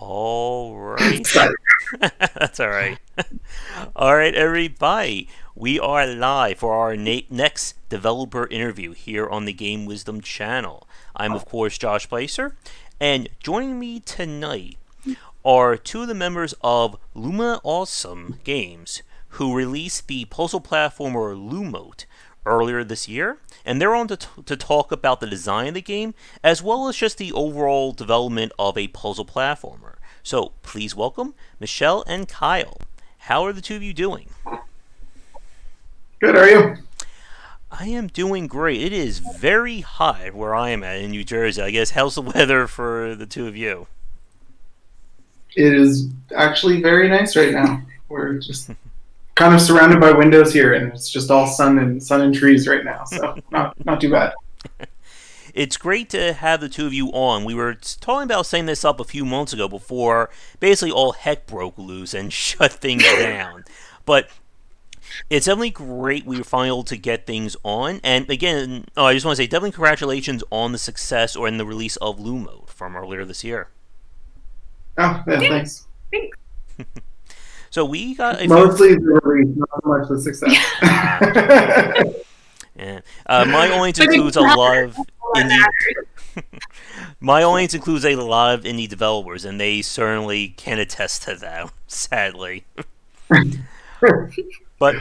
All right. Sorry. That's all right. All right, everybody. We are live for our next developer interview here on the Game Wisdom channel. I'm, of course, Josh Placer, and joining me tonight are two of the members of Luma Awesome Games, who released the puzzle platformer Lumote earlier this year, and they're on to talk about the design of the game, as well as just the overall development of a puzzle platformer. So please welcome Michelle and Kyle. How are the two of you doing? Good, how are you? I am doing great. It is very hot where I am at in New Jersey. I guess how's the weather for the two of you? It is actually very nice right now. We're just kind of surrounded by windows here, and it's just all sun and trees right now, so not too bad. It's great to have the two of you on. We were talking about setting this up a few months ago before basically all heck broke loose and shut things down. But it's definitely great we were finally able to get things on. And again, I just want to say definitely congratulations on the success or in the release of Lumo from earlier this year. Oh, yeah, thanks. So we got mostly the release, not so much the success. Yeah. My audience includes a lot of indie. My audience includes a lot of indie developers, and they certainly can attest to that. Sadly, but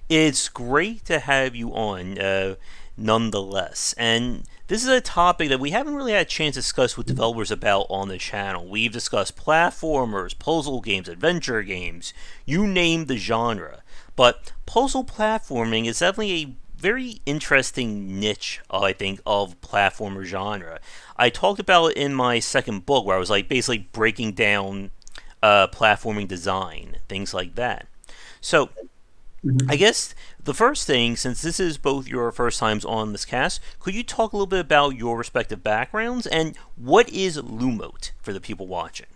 it's great to have you on, nonetheless. And this is a topic that we haven't really had a chance to discuss with developers about on the channel. We've discussed platformers, puzzle games, adventure games, you name the genre. But puzzle platforming is definitely a very interesting niche, I think, of platformer genre. I talked about it in my second book where I was like basically breaking down platforming design, things like that. So I guess the first thing, since this is both your first times on this cast, could you talk a little bit about your respective backgrounds and what is Lumote for the people watching?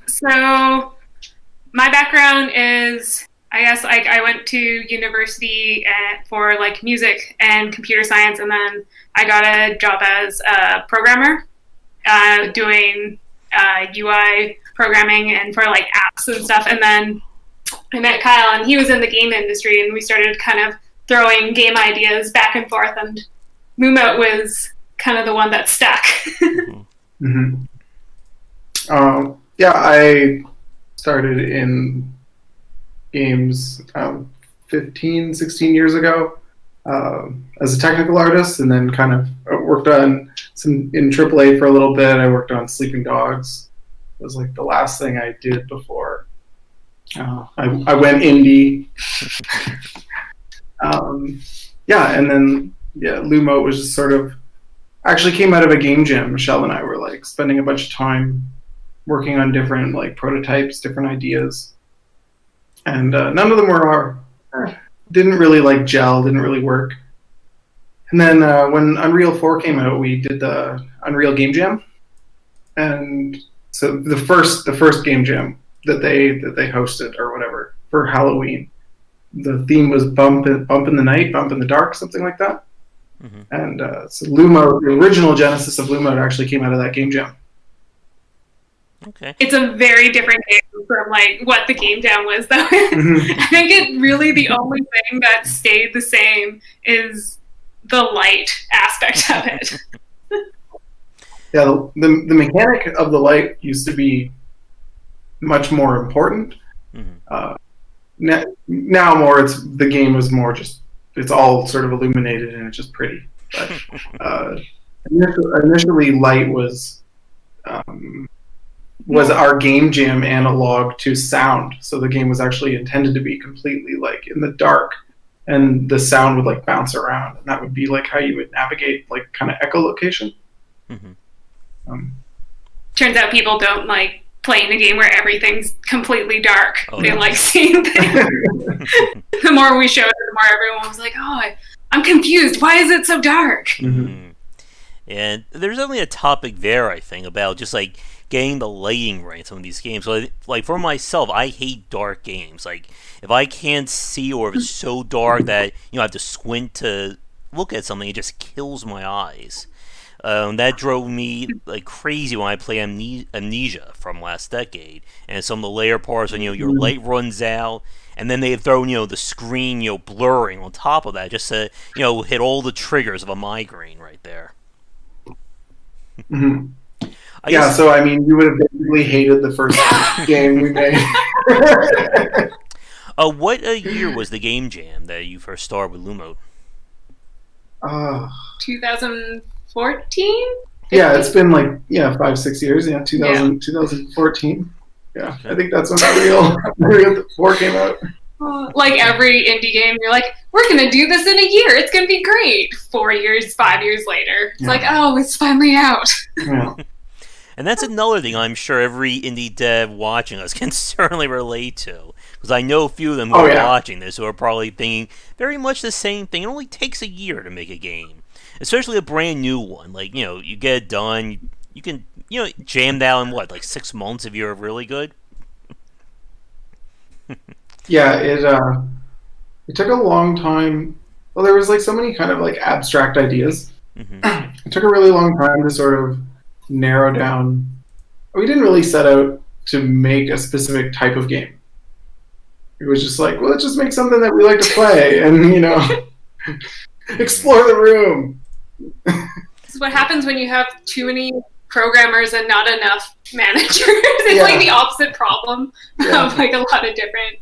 So my background is, I guess, like I went to university for like music and computer science, and then I got a job as a programmer, doing UI programming and for like apps and stuff. And then I met Kyle, and he was in the game industry, and we started kind of throwing game ideas back and forth. And Lumote was kind of the one that stuck. Mm-hmm. Yeah, I started in games 15, 16 years ago as a technical artist, and then kind of worked on some in AAA for a little bit. I worked on Sleeping Dogs. It was like the last thing I did before I went indie. And then Lumo was just sort of actually came out of a game jam. Michelle and I were like spending a bunch of time working on different like prototypes, different ideas, and none of them were didn't really like gel, didn't really work. And then when Unreal 4 came out, we did the Unreal Game Jam, and so the first game jam that they hosted or whatever for Halloween, the theme was bump in the night, bump in the dark, something like that. Mm-hmm. And so Lumo, the original genesis of Lumo, actually came out of that game jam. Okay. It's a very different game from like what the game jam was, though. I think it really the only thing that stayed the same is the light aspect of it. Yeah, the mechanic of the light used to be much more important. Mm-hmm. Now more, the game is more just, it's all sort of illuminated and it's just pretty. But initially, light was our game jam analog to sound. So the game was actually intended to be completely like in the dark, and the sound would like bounce around, and that would be like how you would navigate like kind of echolocation. Mm-hmm. Turns out people don't like playing a game where everything's completely dark. Oh, they like seeing things. The more we showed it, the more everyone was like, "Oh, I'm confused. Why is it so dark?" Mm-hmm. And there's only a topic there, I think, about just like getting the lighting right in some of these games. So, like for myself, I hate dark games. Like if I can't see, or if it's so dark that I have to squint to look at something, it just kills my eyes. That drove me like crazy when I play Amnesia from last decade, and some of the layer parts when your light runs out, and then they throw the screen blurring on top of that just to hit all the triggers of a migraine right there. Mm-hmm. I Yeah, guess, so I mean, you would have basically hated the first game we made. what year was the game jam that you first started with Lumote? 2014. Yeah, it's been like 5-6 years. Yeah, 2014. Yeah, Okay. I think that's when Unreal 4 came out. Like every indie game, you're like, we're gonna do this in a year. It's gonna be great. 4 years, 5 years later, it's like, oh, it's finally out. Yeah. And that's another thing I'm sure every indie dev watching us can certainly relate to. Because I know a few of them who are watching this who are probably thinking very much the same thing. It only takes a year to make a game. Especially a brand new one. Like, you get it done, you can, jam down in like 6 months if you're really good? Yeah, it took a long time. Well, there was like so many kind of like abstract ideas. Mm-hmm. It took a really long time to sort of narrow down. We didn't really set out to make a specific type of game. It was just like, well, let's just make something that we like to play and, explore the room. This is what happens when you have too many programmers and not enough managers. It's like the opposite problem of like a lot of different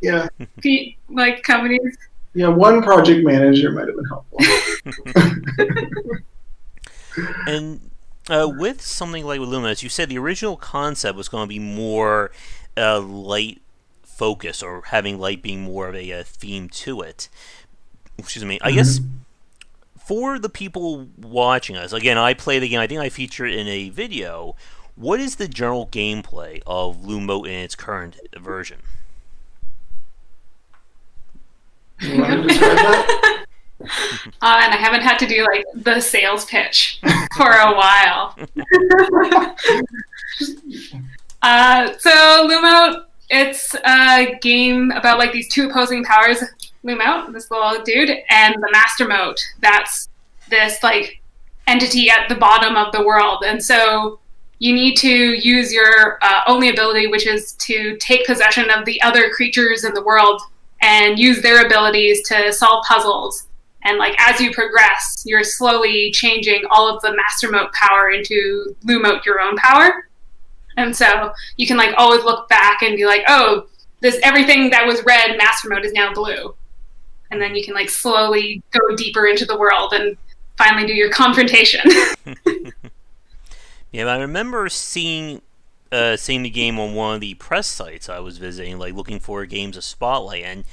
like companies. Yeah, one project manager might have been helpful. And with something like with Lumina, as you said, the original concept was going to be more light focus, or having light being more of a theme to it. Excuse me. I guess for the people watching us, again, I play the game. I think I featured it in a video. What is the general gameplay of Lumote in its current version? You want to describe that? And I haven't had to do like the sales pitch for a while. So Lumote, it's a game about like these two opposing powers. Lumote, this little dude, and the Master Mote. That's this like entity at the bottom of the world, and so you need to use your only ability, which is to take possession of the other creatures in the world and use their abilities to solve puzzles. And like as you progress, you're slowly changing all of the Master Mote power into Lumote, your own power. And so you can like always look back and be like, oh, this everything that was red Master Mote is now blue. And then you can like slowly go deeper into the world and finally do your confrontation. Yeah, I remember seeing the game on one of the press sites I was visiting, like looking for games of Spotlight, and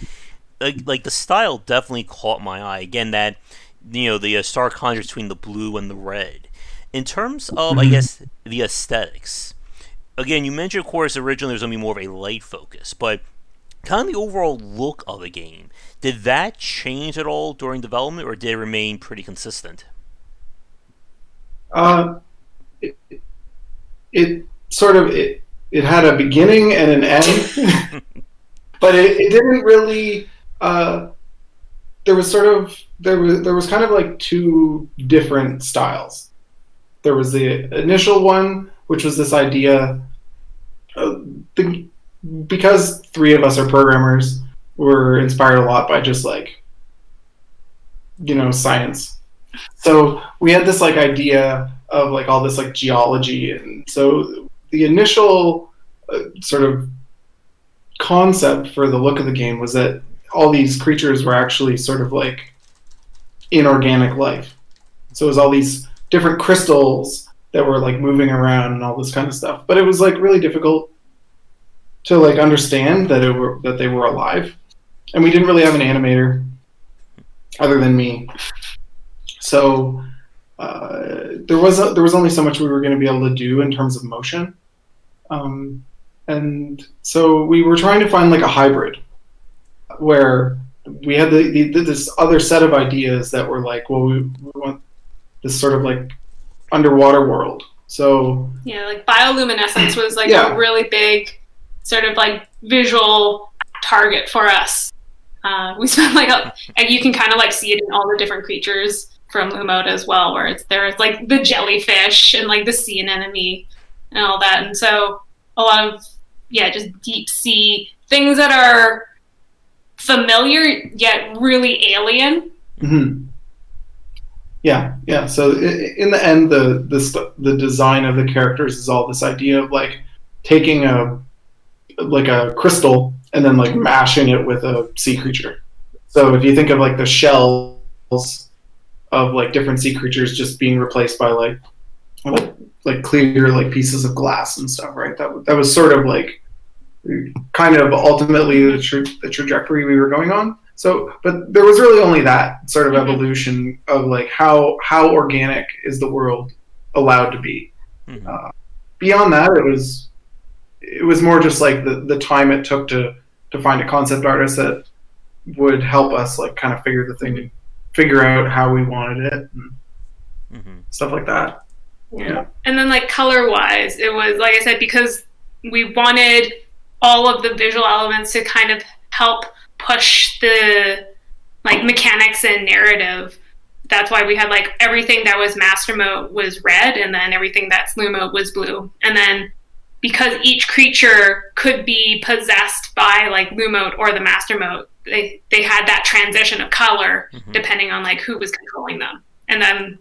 like the style definitely caught my eye. Again, that the stark contrast between the blue and the red. In terms of, I guess, the aesthetics. Again, you mentioned, of course, originally there's going to be more of a light focus, but kind of the overall look of the game. Did that change at all during development, or did it remain pretty consistent? It sort of it had a beginning and an end, but it didn't really. There was kind of like two different styles. There was the initial one, which was this idea. Because three of us are programmers, we're inspired a lot by just like science. So we had this like idea of like all this like geology, and so the initial sort of concept for the look of the game was that all these creatures were actually sort of like inorganic life. So it was all these different crystals that were like moving around and all this kind of stuff. But it was like really difficult to like understand that they were alive, and we didn't really have an animator other than me. So there was only so much we were going to be able to do in terms of motion, and so we were trying to find like a hybrid where we had this other set of ideas that were like, well, we want this sort of like underwater world. So yeah, like bioluminescence was like a really big sort of like visual target for us. We spent like and you can kind of like see it in all the different creatures. from Lumote as well, where there's like the jellyfish and like the sea anemone and all that. And so a lot of, just deep sea things that are familiar yet really alien. Mm-hmm. Yeah. So in the end, the design of the characters is all this idea of like taking a crystal and then like mashing it with a sea creature. So if you think of like the shells of like different sea creatures just being replaced by like clear like pieces of glass and stuff, right? That was sort of like kind of ultimately the trajectory we were going on. So, but there was really only that sort of evolution of like how organic is the world allowed to be. Mm-hmm. Beyond that, it was more just like the time it took to find a concept artist that would help us like kind of figure out how we wanted it and stuff like that. Yeah. And then like color wise, it was like I said, because we wanted all of the visual elements to kind of help push the like mechanics and narrative. That's why we had like everything that was Master Mode was red, and then everything that's Lumote was blue. And then because each creature could be possessed by like Lumote or the Master Mode, they had that transition of color depending on like who was controlling them. And then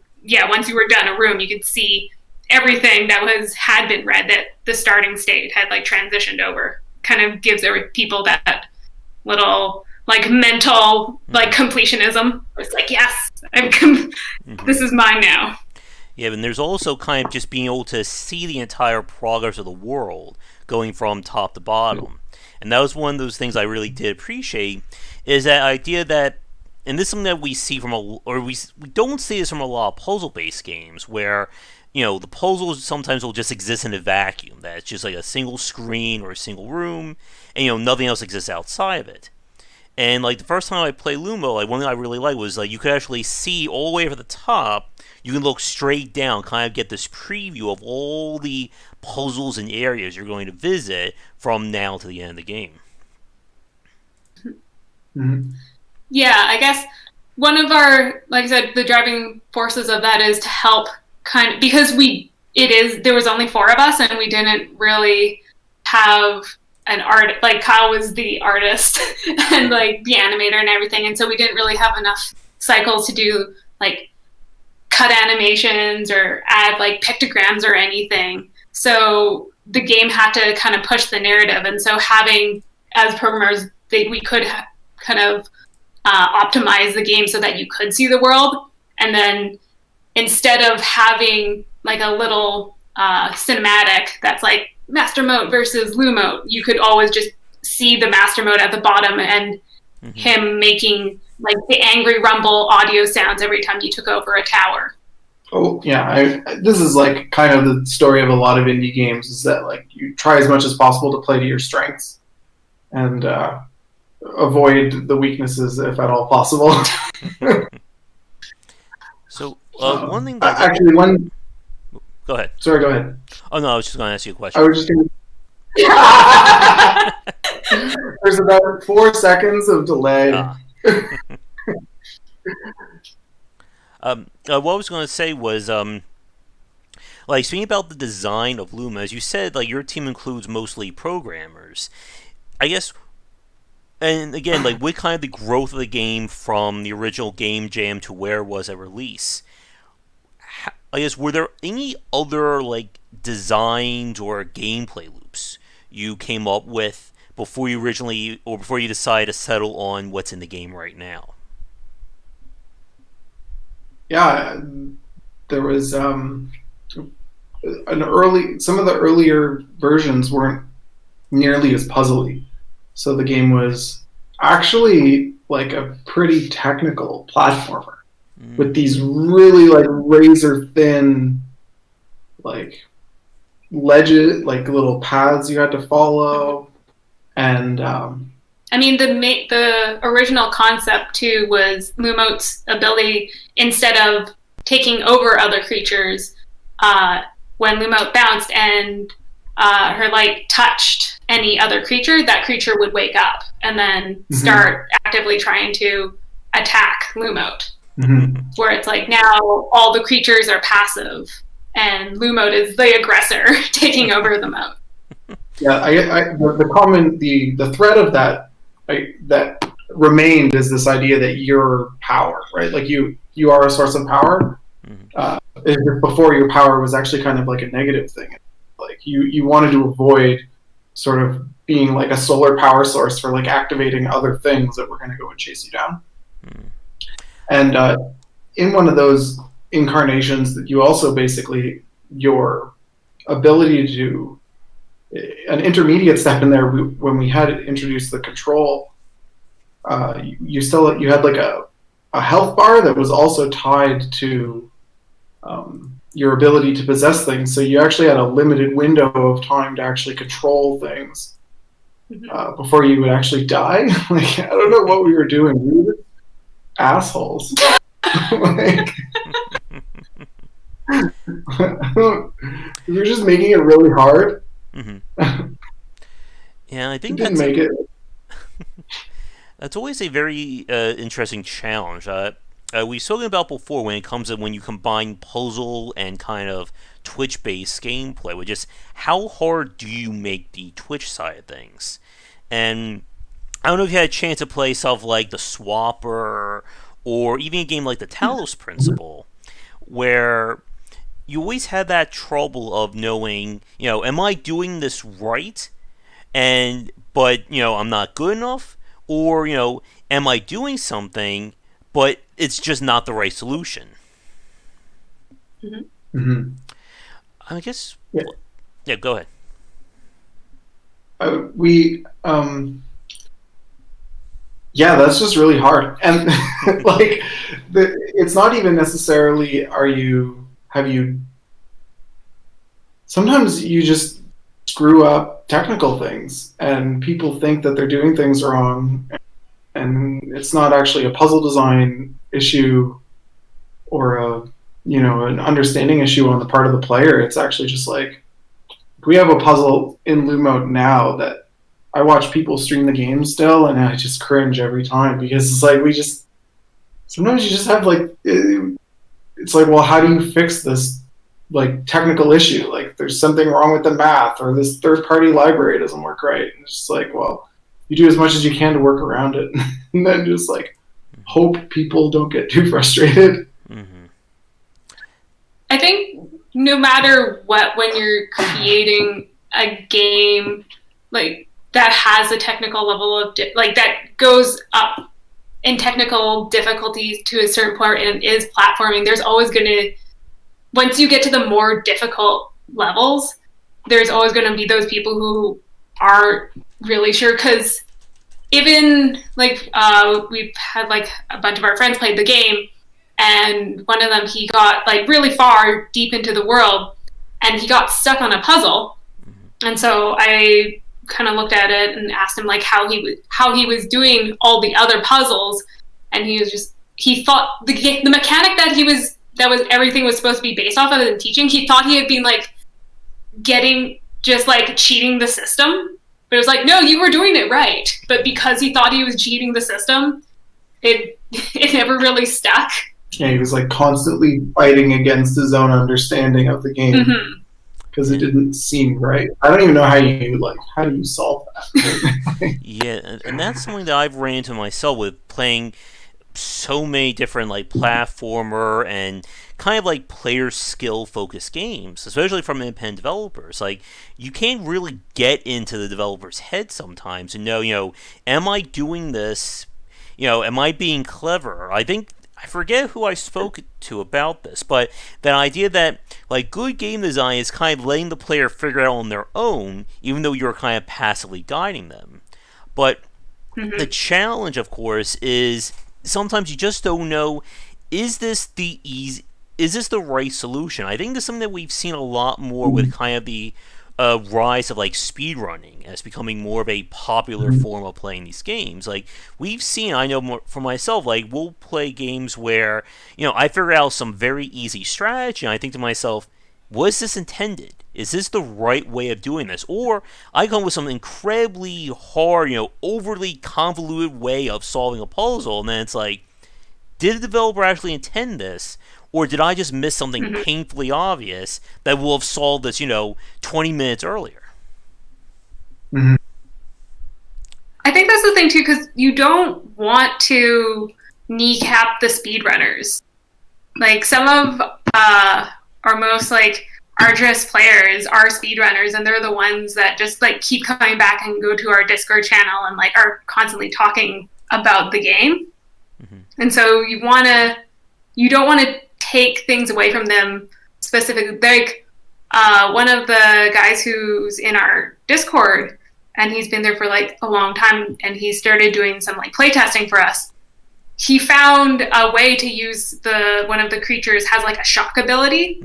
once you were done a room, you could see everything that had been red that the starting state had like transitioned over. Kind of gives people that little like mental like completionism. It's like, yes, this is mine now. Yeah, and there's also kind of just being able to see the entire progress of the world going from top to bottom. And that was one of those things I really did appreciate, is that idea that, and this is something that we see we don't see this from a lot of puzzle-based games, where the puzzles sometimes will just exist in a vacuum, that it's just like a single screen or a single room, and nothing else exists outside of it. And like the first time I played Lumo, like one thing I really liked was like you could actually see all the way from the top. You can look straight down, kind of get this preview of all the puzzles and areas you're going to visit from now to the end of the game. Mm-hmm. Yeah, I guess one of our, like I said, the driving forces of that is to help kind of, because there was only 4 of us and we didn't really have an art, like Kyle was the artist and like the animator and everything, and so we didn't really have enough cycles to do like cut animations or add like pictograms or anything. So the game had to kind of push the narrative, and so having, as programmers, we could kind of optimize the game so that you could see the world, and then instead of having like a little cinematic that's like Master Mode versus Lumote, you could always just see the Master Mode at the bottom and him making like the angry rumble audio sounds every time you took over a tower. Oh yeah, this is like kind of the story of a lot of indie games, is that like you try as much as possible to play to your strengths and avoid the weaknesses if at all possible. So one thing that Go ahead. Sorry, go ahead. Oh no, I was just going to ask you a question. I was just going to. There's about 4 seconds of delay. What I was going to say was, like speaking about the design of Luma, as you said, like your team includes mostly programmers. I guess, and again, like with kind of the growth of the game from the original Game Jam to where it was at release, I guess, were there any other like designs or gameplay loops you came up with before you decided to settle on what's in the game right now? Yeah, there was some of the earlier versions weren't nearly as puzzly, so the game was actually like a pretty technical platformer with these really like razor thin like ledges, like little paths you had to follow, and I mean, the original concept too was Lumote's ability, instead of taking over other creatures, when Lumote bounced and her light touched any other creature, that creature would wake up and then start actively trying to attack Lumote. Mm-hmm. where it's like now all the creatures are passive and Lumote is the aggressor taking over the moat. Yeah, the thread of that that remained is this idea that you're power, right? Like you are a source of power. Before, your power was actually kind of like a negative thing. Like you wanted to avoid sort of being like a solar power source for like activating other things that were going to go and chase you down. And in one of those incarnations, that you also basically your ability to an intermediate step in there. When we had introduced the control, you had like a health bar that was also tied to your ability to possess things. So you actually had a limited window of time to actually control things before you would actually die. Like, I don't know what we were doing. We were assholes. Like, we were just making it really hard. Yeah, I think didn't make it. That's always a very interesting challenge. We've spoken about before when it comes to when you combine puzzle and kind of Twitch-based gameplay, with just how hard do you make the Twitch side of things? And I don't know if you had a chance to play stuff like the Swapper or even a game like the Talos Principle, where you always had that trouble of knowing, am I doing this right? But I'm not good enough? Or, am I doing something, but it's just not the right solution? I guess... Yeah, go ahead. That's just really hard. And, like, it's not even necessarily sometimes you just screw up technical things, and people think that they're doing things wrong, and it's not actually a puzzle design issue or an understanding issue on the part of the player. It's actually just like, we have a puzzle in Lumote now that I watch people stream the game still, and I just cringe every time, because it's like sometimes you just have like, it's like, well, how do you fix this like technical issue? Like, there's something wrong with the math, or this third-party library doesn't work right. And it's just like, well, you do as much as you can to work around it, and then just like hope people don't get too frustrated. I think no matter what, when you're creating a game like that has a technical level of that goes up in technical difficulties to a certain point and is platforming, there's always going to, once you get to the more difficult levels, there's always going to be those people who aren't really sure. Because even like we've had like a bunch of our friends played the game, and one of them, he got like really far deep into the world, and he got stuck on a puzzle. And so I kind of looked at it and asked him like how he was doing all the other puzzles, and he thought the mechanic that was everything was supposed to be based off of and teaching, he thought he had been like cheating the system, but it was like, no, you were doing it right. But because he thought he was cheating the system, it never really stuck. Yeah, he was like constantly fighting against his own understanding of the game because it didn't seem right. I don't even know how do you solve that? Yeah, and that's something that I've ran into myself with playing so many different like platformer and kind of like player skill focused games, especially from independent developers. Like, you can't really get into the developer's head sometimes and know, am I doing this? Am I being clever? I forget who I spoke to about this, but that idea that like good game design is kind of letting the player figure it out on their own, even though you're kind of passively guiding them. But the challenge, of course, is sometimes you just don't know, is this the right solution? I think this is something that we've seen a lot more with kind of the rise of like speedrunning as becoming more of a popular form of playing these games. Like, we've seen, I know more for myself, like we'll play games where I figure out some very easy strategy and I think to myself, was this intended? Is this the right way of doing this? Or I come with some incredibly hard, overly convoluted way of solving a puzzle, and then it's like, did the developer actually intend this, or did I just miss something painfully obvious that will have solved this, 20 minutes earlier? Mm-hmm. I think that's the thing too, because you don't want to kneecap the speedrunners. Like some of our most like arduous players are speedrunners, and they're the ones that just like keep coming back and go to our Discord channel and like are constantly talking about the game. And so you don't want to take things away from them specifically. Like one of the guys who's in our Discord, and he's been there for like a long time, and he started doing some like playtesting for us. He found a way to use one of the creatures has like a shock ability,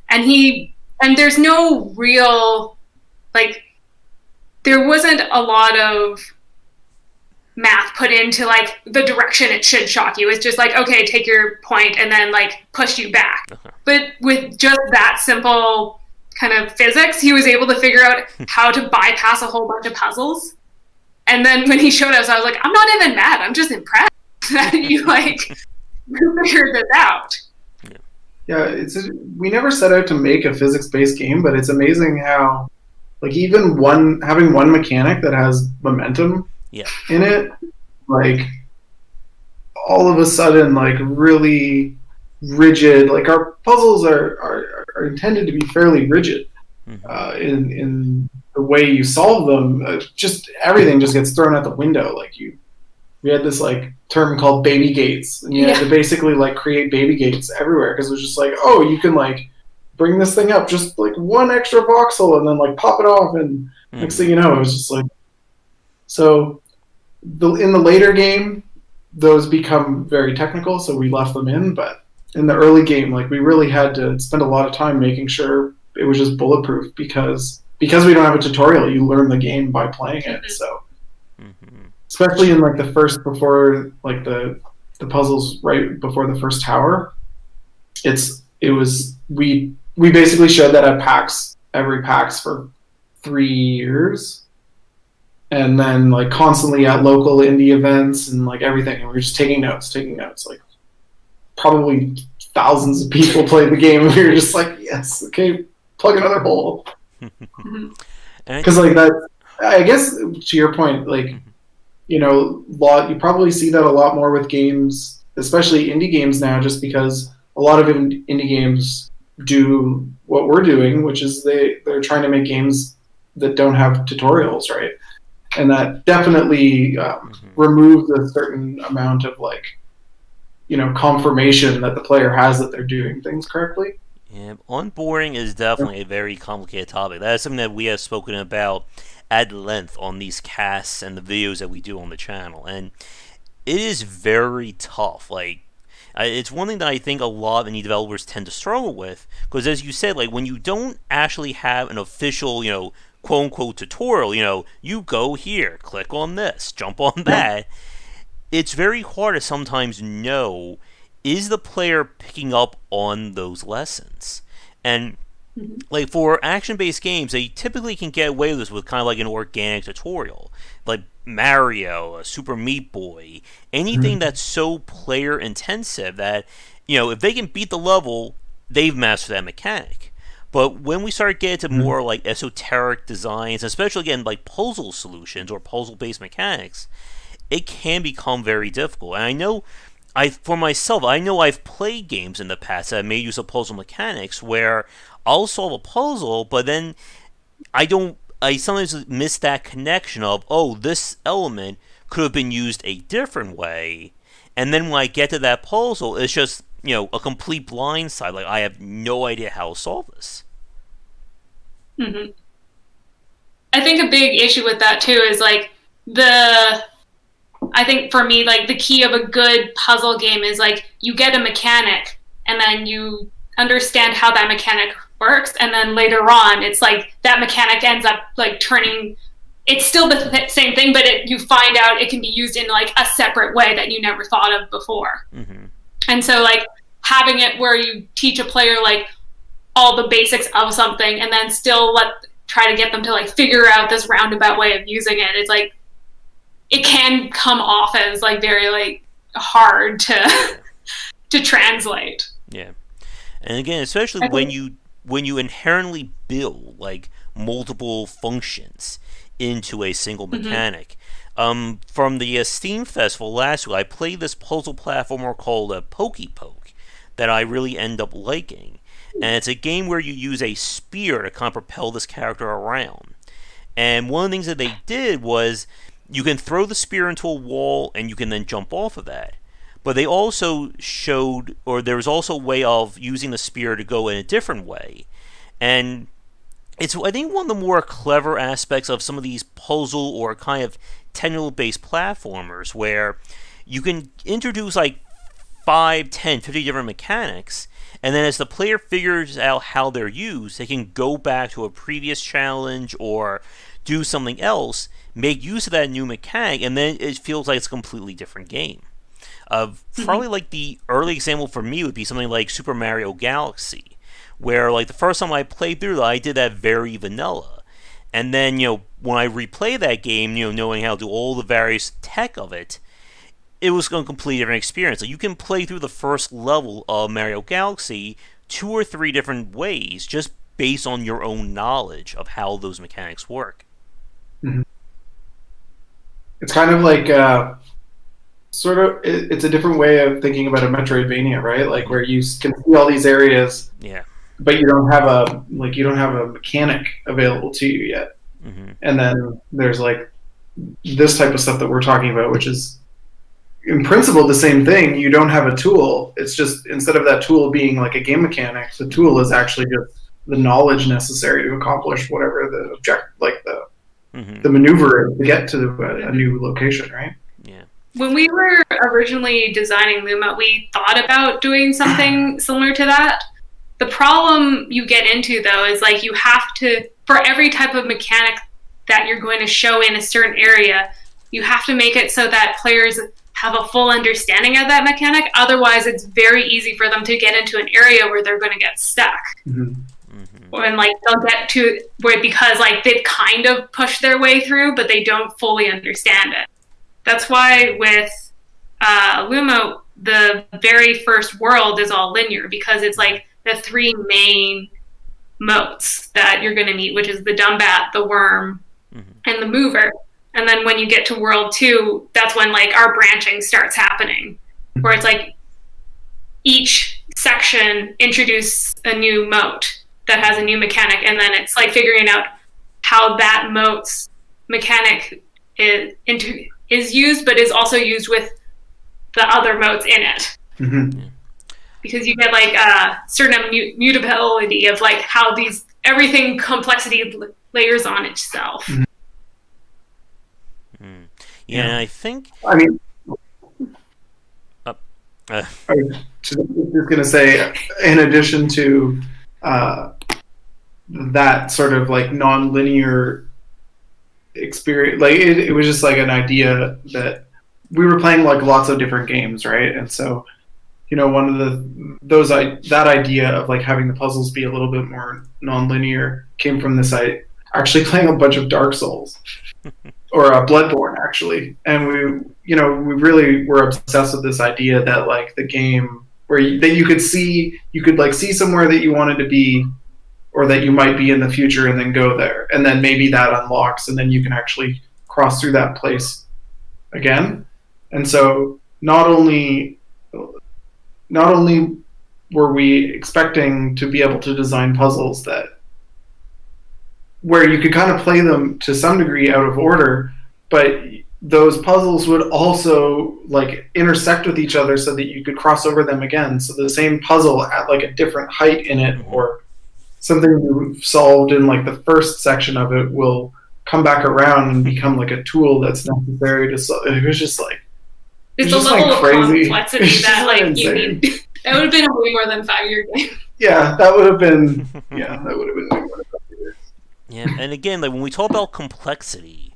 and there's no real like there wasn't a lot of math put into like the direction it should shock you. It's just like, okay, take your point and then like push you back. But with just that simple kind of physics, he was able to figure out how to bypass a whole bunch of puzzles. And then when he showed us, I was like, I'm not even mad. I'm just impressed that you like figured this out. Yeah, we never set out to make a physics-based game, but it's amazing how like even having one mechanic that has momentum in it, like all of a sudden like really rigid, like our puzzles are intended to be fairly rigid in the way you solve them. Just everything just gets thrown out the window. Like we had this like term called baby gates, and you had to basically like create baby gates everywhere, because it was just like, oh, you can like bring this thing up just like one extra voxel and then like pop it off, and next thing you know, it was just like. So in the later game, those become very technical, so we left them in. But in the early game, like we really had to spend a lot of time making sure it was just bulletproof, because we don't have a tutorial. You learn the game by playing it. So especially in like the first, before like the puzzles right before the first tower, we basically showed that at every PAX for 3 years. And then like constantly at local indie events and like everything. And we were just taking notes. Like probably thousands of people played the game, and we were just like, yes, okay, plug another hole. Because like that, I guess to your point, like, you probably see that a lot more with games, especially indie games now, just because a lot of indie games do what we're doing, which is they're trying to make games that don't have tutorials, right? And that definitely removes a certain amount of like, confirmation that the player has that they're doing things correctly. Yeah, onboarding is definitely a very complicated topic. That is something that we have spoken about at length on these casts and the videos that we do on the channel, and it is very tough. Like, it's one thing that I think a lot of indie developers tend to struggle with, because as you said, like when you don't actually have an official, quote-unquote tutorial, you go here, click on this, jump on that. It's very hard to sometimes know, is the player picking up on those lessons? And like for action-based games, they typically can get away with this with kind of like an organic tutorial. Like Mario, Super Meat Boy, anything that's so player-intensive that, if they can beat the level, they've mastered that mechanic. But when we start getting to more like esoteric designs, especially again like puzzle solutions or puzzle-based mechanics, it can become very difficult. And I know, for myself, I've played games in the past that made use of puzzle mechanics where I'll solve a puzzle, but then I sometimes miss that connection of, oh, this element could have been used a different way. And then when I get to that puzzle, it's just, a complete blindside. Like, I have no idea how to solve this. I think a big issue with that, too, is, like, I think for me, like, the key of a good puzzle game is, like, you get a mechanic, and then you understand how that mechanic works, and then later on, it's, like, that mechanic ends up, like, turning... It's still the same thing, but you find out it can be used in, like, a separate way that you never thought of before. And so, like, having it where you teach a player, like, all the basics of something and then still try to get them to, like, figure out this roundabout way of using it. It's, like, it can come off as, like, very, like, hard to to translate. Yeah. And again, especially when you inherently build like multiple functions into a single mechanic. From the Steam Festival last week, I played this puzzle platformer called Pokey Poke that I really end up liking. And it's a game where you use a spear to kind of propel this character around. And one of the things that they did was you can throw the spear into a wall and you can then jump off of that. But they also showed, or there was also a way of using the spear to go in a different way. And it's, I think, one of the more clever aspects of some of these puzzle or kind of technical-based platformers where you can introduce like 5, 10, 50 different mechanics, and then as the player figures out how they're used, they can go back to a previous challenge or do something else, make use of that new mechanic, and then it feels like it's a completely different game. Probably like the early example for me would be something like Super Mario Galaxy, where like the first time I played through that, I did that very vanilla. And then, when I replay that game, knowing how to do all the various tech of it, it was a completely different experience. Like, you can play through the first level of Mario Galaxy 2 or 3 different ways, just based on your own knowledge of how those mechanics work. Mm-hmm. It's kind of like it's a different way of thinking about a Metroidvania, right? Like where you can see all these areas, but you don't have a mechanic available to you yet. Mm-hmm. And then there's like this type of stuff that we're talking about, which is in principle the same thing. You don't have a tool. It's just, instead of that tool being like a game mechanic, the tool is actually just the knowledge necessary to accomplish whatever the object, like the maneuver to get to a new location, right? Yeah. When we were originally designing Lumote, we thought about doing something similar to that. The problem you get into, though, is like you have to, for every type of mechanic that you're going to show in a certain area, you have to make it so that players have a full understanding of that mechanic. Otherwise, it's very easy for them to get into an area where they're going to get stuck. When like they'll get to where, because like they've kind of pushed their way through, but they don't fully understand it. That's why with Lumote, the very first world is all linear, because it's like the 3 main motes that you're going to meet, which is the Dumbat, the Worm, and the Mover. And then when you get to World 2, that's when like our branching starts happening, where it's like each section introduce a new mote that has a new mechanic, and then it's like figuring out how that mote's mechanic is used, but is also used with the other motes in it. Because you get like a certain mutability of like how everything complexity layers on itself. Yeah, and I think... I mean... I was just going to say, in addition to that sort of like non-linear experience, like it was just like an idea that we were playing like lots of different games, right? And so, one of that idea of like having the puzzles be a little bit more non-linear came from this actually playing a bunch of Dark Souls or Bloodborne actually, and we really were obsessed with this idea that like the game where you could see somewhere that you wanted to be, or that you might be in the future, and then go there, and then maybe that unlocks, and then you can actually cross through that place again. And so not only were we expecting to be able to design puzzles where you could kind of play them to some degree out of order, but those puzzles would also like intersect with each other so that you could cross over them again. So the same puzzle at like a different height in it, or something you solved in like the first section of it, will come back around and become like a tool that's necessary to solve. It was just like, it's a level of complexity that like you need. That would have been a way more than 5-year game. Yeah, that would have been. Yeah, that would have been way more than 5 years. Yeah, and again, like when we talk about complexity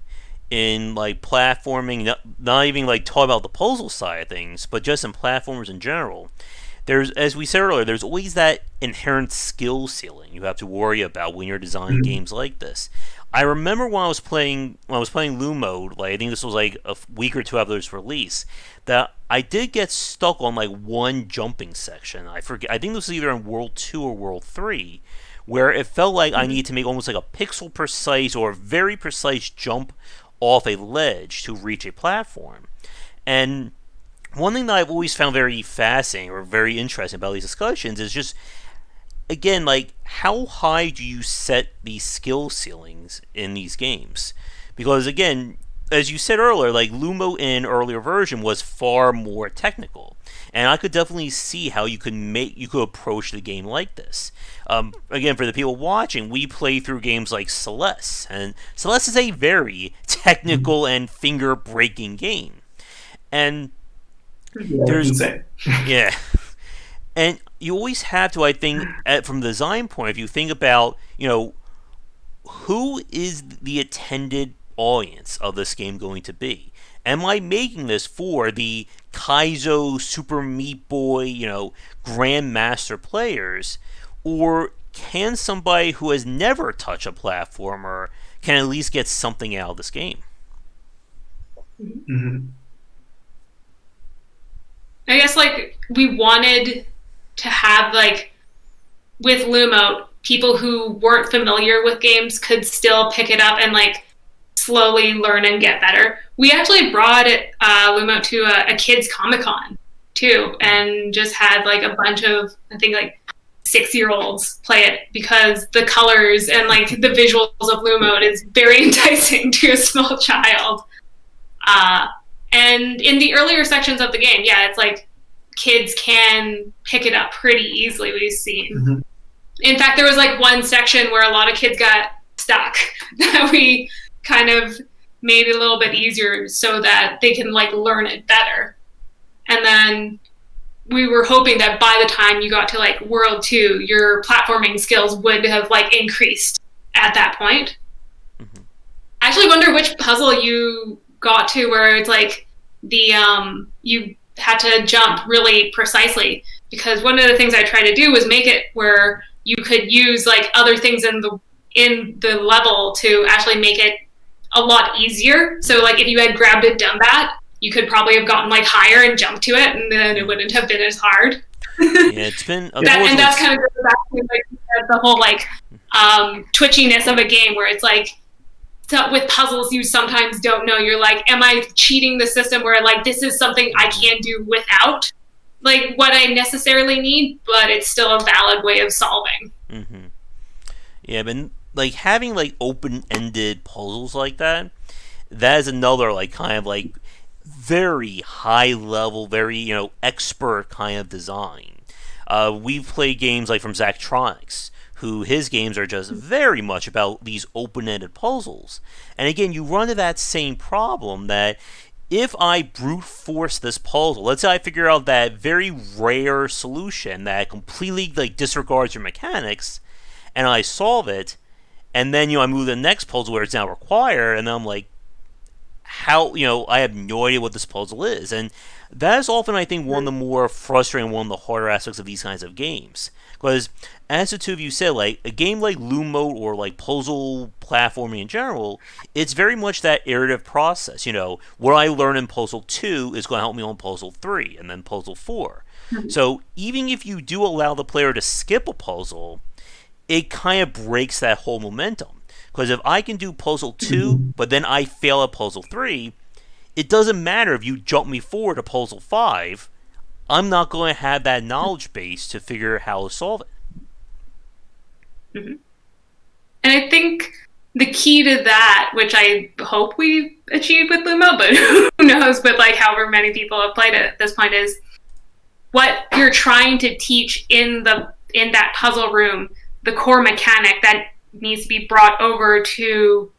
in like platforming, not even like talk about the puzzle side of things, but just in platformers in general, there's, as we said earlier, there's always that inherent skill ceiling you have to worry about when you're designing games like this. I remember when I was playing Lumote, like I think this was like a week or two after its release, that I did get stuck on like one jumping section. I forget. I think this was either in World 2 or World 3, where it felt like I needed to make almost like a pixel precise or very precise jump off a ledge to reach a platform. And one thing that I've always found very fascinating or very interesting about these discussions is just, again, like, how high do you set these skill ceilings in these games? Because, again, as you said earlier, like, Lumo in earlier version was far more technical. And I could definitely see how you could approach the game like this. Again, for the people watching, we play through games like Celeste, and Celeste is a very technical and finger-breaking game. And there's yeah, and you always have to, I think, from the design point of view, think about, who is the intended audience of this game going to be? Am I making this for the Kaizo Super Meat Boy, Grandmaster players, or can somebody who has never touched a platformer can at least get something out of this game? Mm-hmm. I guess, like, we wanted to have, like, with Lumote, people who weren't familiar with games could still pick it up and, like, slowly learn and get better. We actually brought Lumote to a kids Comic-Con, too, and just had, like, a bunch of, I think, like, 6-year-olds play it because the colors and, like, the visuals of Lumote is very enticing to a small child. And in the earlier sections of the game, yeah, it's like kids can pick it up pretty easily, we've seen. Mm-hmm. In fact, there was like one section where a lot of kids got stuck that we kind of made it a little bit easier so that they can like learn it better. And then we were hoping that by the time you got to like World 2, your platforming skills would have like increased at that point. Mm-hmm. I actually wonder which puzzle you got to where it's like you had to jump really precisely, because one of the things I tried to do was make it where you could use like other things in the level to actually make it a lot easier. So like if you had grabbed a dumbat, you could probably have gotten like higher and jumped to it, and then it wouldn't have been as hard. Yeah, it's been and that's kind of goes back to like the whole like twitchiness of a game where it's like, so with puzzles, you sometimes don't know. You're like, am I cheating the system where like this is something I can do without like what I necessarily need, but it's still a valid way of solving. Mm-hmm. Yeah, but like having like open-ended puzzles like that is another like kind of like very high level, very expert kind of design. We've played games like from Zachtronics, who his games are just very much about these open-ended puzzles. And again, you run into that same problem that if I brute force this puzzle, let's say I figure out that very rare solution that completely like disregards your mechanics, and I solve it, and then I move to the next puzzle where it's now required, and then I'm like, how I have no idea what this puzzle is. And that is often, I think, one of the more frustrating, one of the harder aspects of these kinds of games. Because, as the two of you said, like a game like Lumote or like puzzle platforming in general, it's very much that iterative process. What I learn in puzzle 2 is going to help me on puzzle 3 and then puzzle 4. Mm-hmm. So even if you do allow the player to skip a puzzle, it kind of breaks that whole momentum. Because if I can do puzzle 2, but then I fail at puzzle 3, it doesn't matter if you jump me forward to puzzle 5. I'm not going to have that knowledge base to figure out how to solve it. Mm-hmm. And I think the key to that, which I hope we achieved with Lumo, but who knows, but like however many people have played it at this point, is what you're trying to teach in that puzzle room, the core mechanic that needs to be brought over to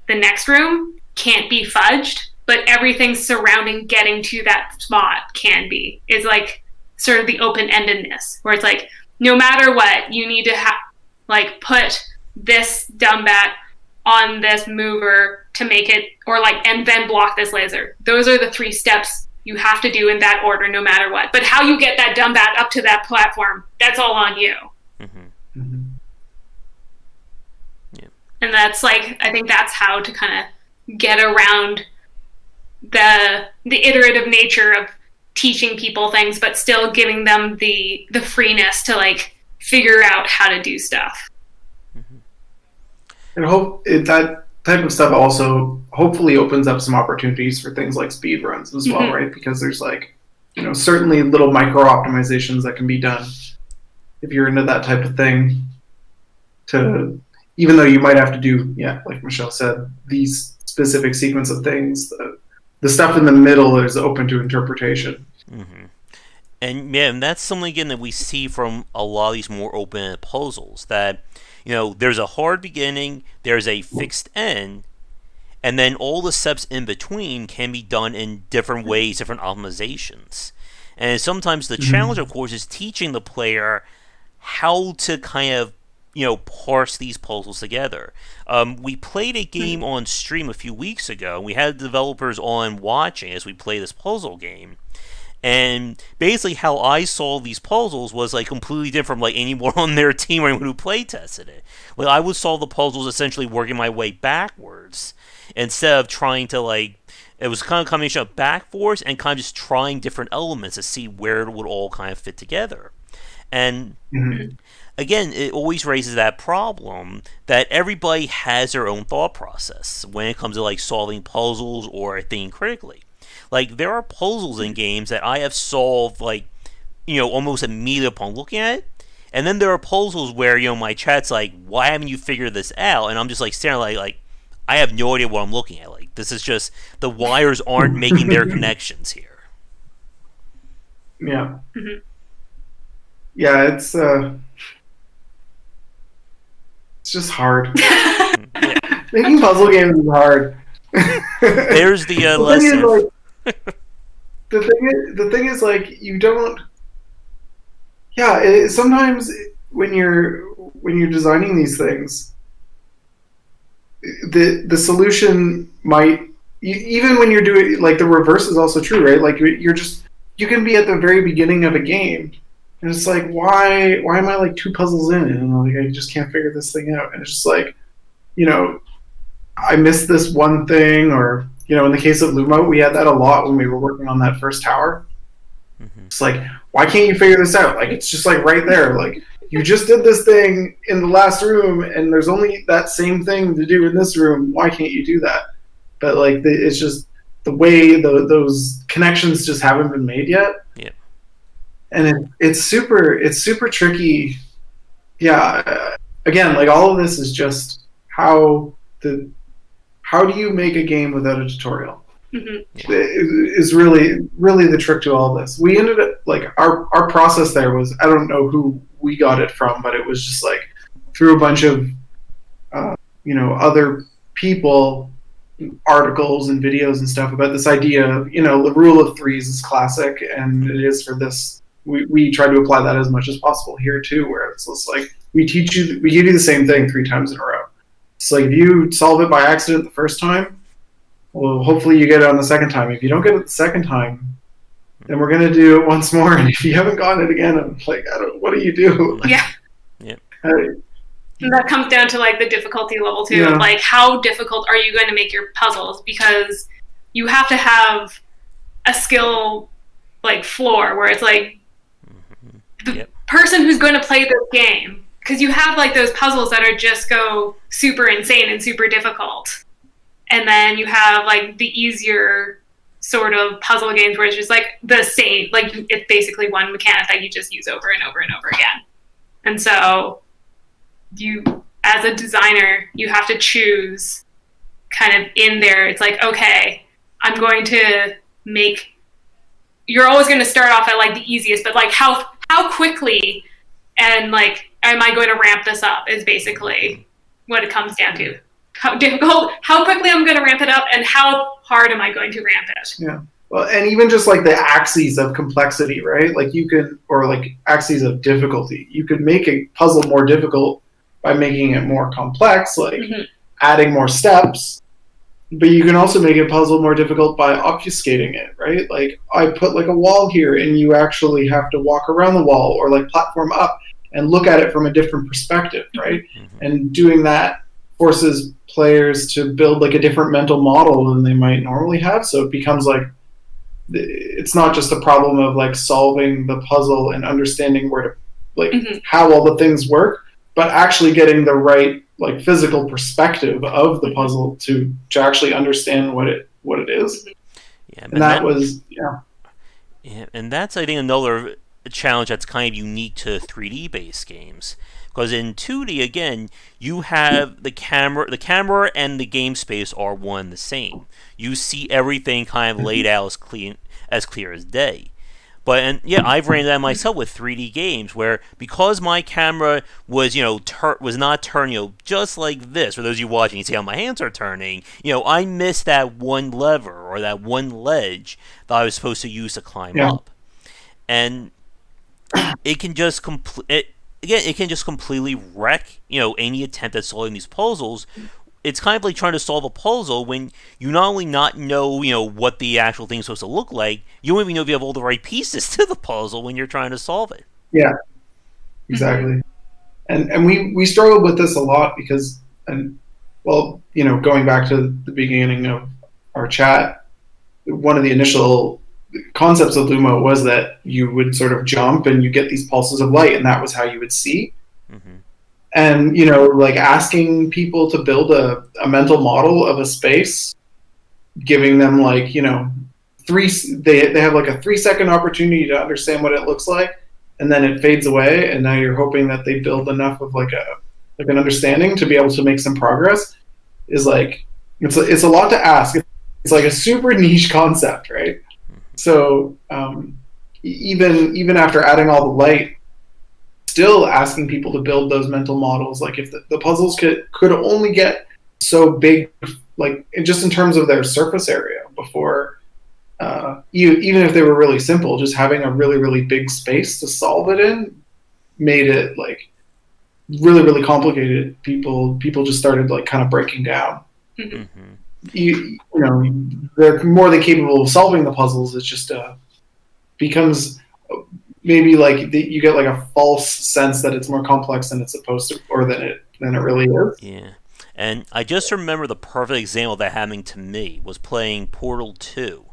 the next room can't be fudged, but everything surrounding getting to that spot can be. Is like sort of the open-endedness, where it's like, no matter what, you need to like put this dumbat on this mover to make it, or like, and then block this laser. Those are the 3 steps you have to do in that order no matter what. But how you get that done back up to that platform, that's all on you. Mm-hmm. Mm-hmm. Yeah. And that's like, I think that's how to kind of get around the iterative nature of teaching people things, but still giving them the freeness to like figure out how to do stuff. And hope that type of stuff also hopefully opens up some opportunities for things like speed runs as well, right? Because there's like, certainly little micro optimizations that can be done if you're into that type of thing. To even though you might have to do, like Michelle said, these specific sequence of things, the stuff in the middle is open to interpretation. Mm-hmm. And that's something again that we see from a lot of these more open-ended puzzles. That there's a hard beginning, there's a fixed end, and then all the steps in between can be done in different ways, different optimizations. And sometimes the challenge, of course, is teaching the player how to kind of parse these puzzles together. We played a game on stream a few weeks ago. We had developers on watching as we play this puzzle game. And basically how I solved these puzzles was like completely different from like anyone on their team or anyone who play tested it. Like I would solve the puzzles essentially working my way backwards instead of trying to it was kind of a combination of back force and kind of just trying different elements to see where it would all kind of fit together. And again, it always raises that problem that everybody has their own thought process when it comes to like solving puzzles or thinking critically. Like there are puzzles in games that I have solved almost immediately upon looking at it, and then there are puzzles where my chat's like, "Why haven't you figured this out?" And I'm just like staring like I have no idea what I'm looking at. Like this is just the wires aren't making their connections here. Yeah. Yeah, it's just hard. Making puzzle games is hard. There's the lesson. The thing is, like, you don't. Yeah, sometimes when you're designing these things, the solution might even when you're doing like the reverse is also true, right? Like you can be at the very beginning of a game, and it's like why am I like two puzzles in and like I just can't figure this thing out, and it's just like I missed this one thing, or in the case of Lumote, we had that a lot when we were working on that first tower. It's like, why can't you figure this out? Like, it's just like right there. Like, you just did this thing in the last room, and there's only that same thing to do in this room. Why can't you do that? But like, it's just the way those connections just haven't been made yet. Yeah. And it's super tricky. Yeah. Again, like all of this is just how do you make a game without a tutorial? Is really the trick to all this. We ended up like our process there was, I don't know who we got it from, but it was just like through a bunch of other people, articles and videos and stuff about this idea of the rule of threes is classic, and it is for this. We try to apply that as much as possible here too, where it's just like we give you the same thing 3 times in a row. It's like if you solve it by accident the first time, well, hopefully you get it on the second time. If you don't get it the second time, then we're going to do it once more. And if you haven't gotten it again, I'm like, what do you do? Yeah. Yeah. And that comes down to like the difficulty level too. Yeah. Like how difficult are you going to make your puzzles? Because you have to have a skill like floor where it's like the person who's going to play this game. Because you have like those puzzles that are just go super insane and super difficult. And then you have like the easier sort of puzzle games where it's just like the same, like it's basically one mechanic that you just use over and over and over again. And so you, as a designer, you have to choose kind of in there. It's like, okay, I'm going to make, you're always going to start off at like the easiest, but like how quickly and like, am I going to ramp this up is basically what it comes down to. How quickly I'm going to ramp it up, and how hard am I going to ramp it? Yeah. Well, and even just like the axes of complexity, right? Like you can, or like axes of difficulty. You could make a puzzle more difficult by making it more complex, like adding more steps, but you can also make a puzzle more difficult by obfuscating it, right? Like I put like a wall here, and you actually have to walk around the wall or like platform up and look at it from a different perspective, right? Mm-hmm. And doing that forces players to build like a different mental model than they might normally have. So it becomes like it's not just a problem of like solving the puzzle and understanding where to like how all the things work, but actually getting the right like physical perspective of the puzzle to actually understand what it is. Yeah, and that was yeah, and that's I think another challenge that's kind of unique to 3D based games. Because in 2D, again, you have the camera and the game space are one and the same. You see everything kind of laid out as clear as day. But and yeah, I've ran that myself with 3D games where because my camera was was not turning just like this. For those of you watching, you see how my hands are turning. I missed that one lever or that one ledge that I was supposed to use to climb up, and it can just it can just completely wreck any attempt at solving these puzzles. It's kind of like trying to solve a puzzle when you not only not know what the actual thing's supposed to look like, you don't even know if you have all the right pieces to the puzzle when you're trying to solve it. Yeah, exactly. And we struggled with this a lot because, going back to the beginning of our chat, one of the initial concepts of Lumote was that you would sort of jump and you get these pulses of light, and that was how you would see. Mm-hmm. And like asking people to build a mental model of a space, giving them like they have like a 3-second opportunity to understand what it looks like, and then it fades away, and now you're hoping that they build enough of like an understanding to be able to make some progress. Is like it's a lot to ask. It's like a super niche concept, right? So even after adding all the light, still asking people to build those mental models. Like if the puzzles could only get so big, like just in terms of their surface area before, even if they were really simple, just having a really, really big space to solve it in made it like really, really complicated. People just started like kind of breaking down. Mm-hmm. They're more than capable of solving the puzzles. It's just becomes maybe like you get like a false sense that it's more complex than it's supposed to, or than it really is. Yeah, and I just remember the perfect example of that happening to me was playing Portal 2,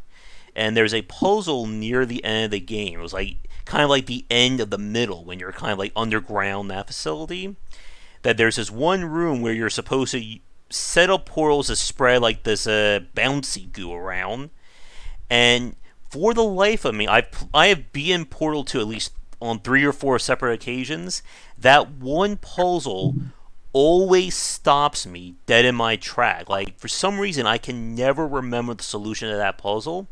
and there's a puzzle near the end of the game. It was like kind of like the end of the middle when you're kind of like underground that facility. That there's this one room where you're supposed to set up portals to spread like this bouncy goo around, and for the life of me, I have beaten Portal 2 at least on 3 or 4 separate occasions. That one puzzle always stops me dead in my track. Like for some reason, I can never remember the solution to that puzzle.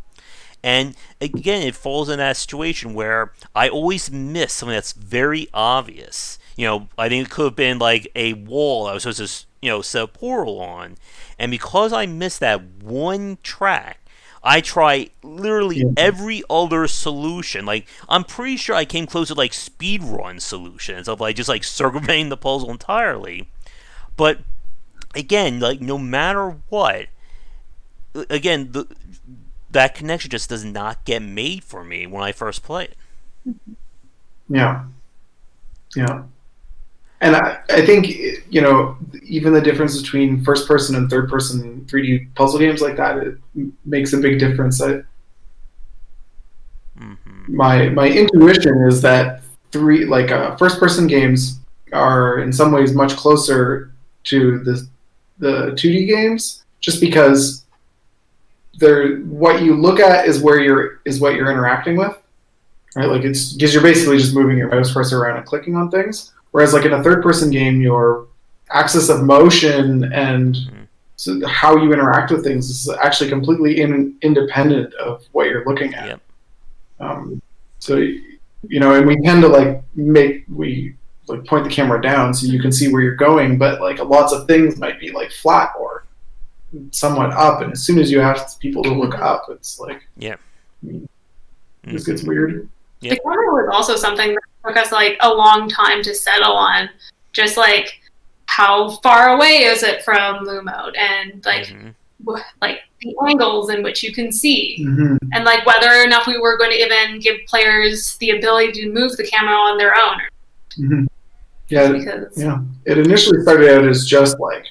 And again, it falls in that situation where I always miss something that's very obvious. I think it could have been like a wall I was supposed to set a portal on, and because I missed that one track, I try literally every other solution. Like I'm pretty sure I came close to like speedrun solutions of like just like circumventing the puzzle entirely. But again, like no matter what, again that connection just does not get made for me when I first play it. Yeah. And I think, even the difference between first person and third person 3D puzzle games like that, it makes a big difference. My intuition is that first person games are in some ways much closer to the 2D games, just because what you look at is what you're interacting with, right? Like it's because you're basically just moving your mouse cursor around and clicking on things. Whereas like in a third-person game, your axis of motion and so how you interact with things is actually completely independent of what you're looking at. Yep. So, and we tend to point the camera down so you can see where you're going, but like lots of things might be like flat or somewhat up, and as soon as you ask people to look up, it's like, this gets weird. The camera was also something that took us like a long time to settle on. Just like how far away is it from Lumote, and like like the angles in which you can see, Mm-hmm. and like whether or not we were going to even give players the ability to move the camera on their own. Mm-hmm. Yeah, Because yeah. It initially started out as just like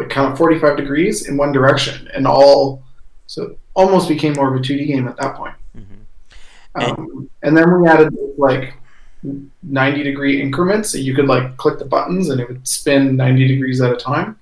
kind of 45 degrees in one direction, and so it almost became more of a 2D game at that point. And then we added like 90-degree increments, so you could like click the buttons and it would spin 90 degrees at a time.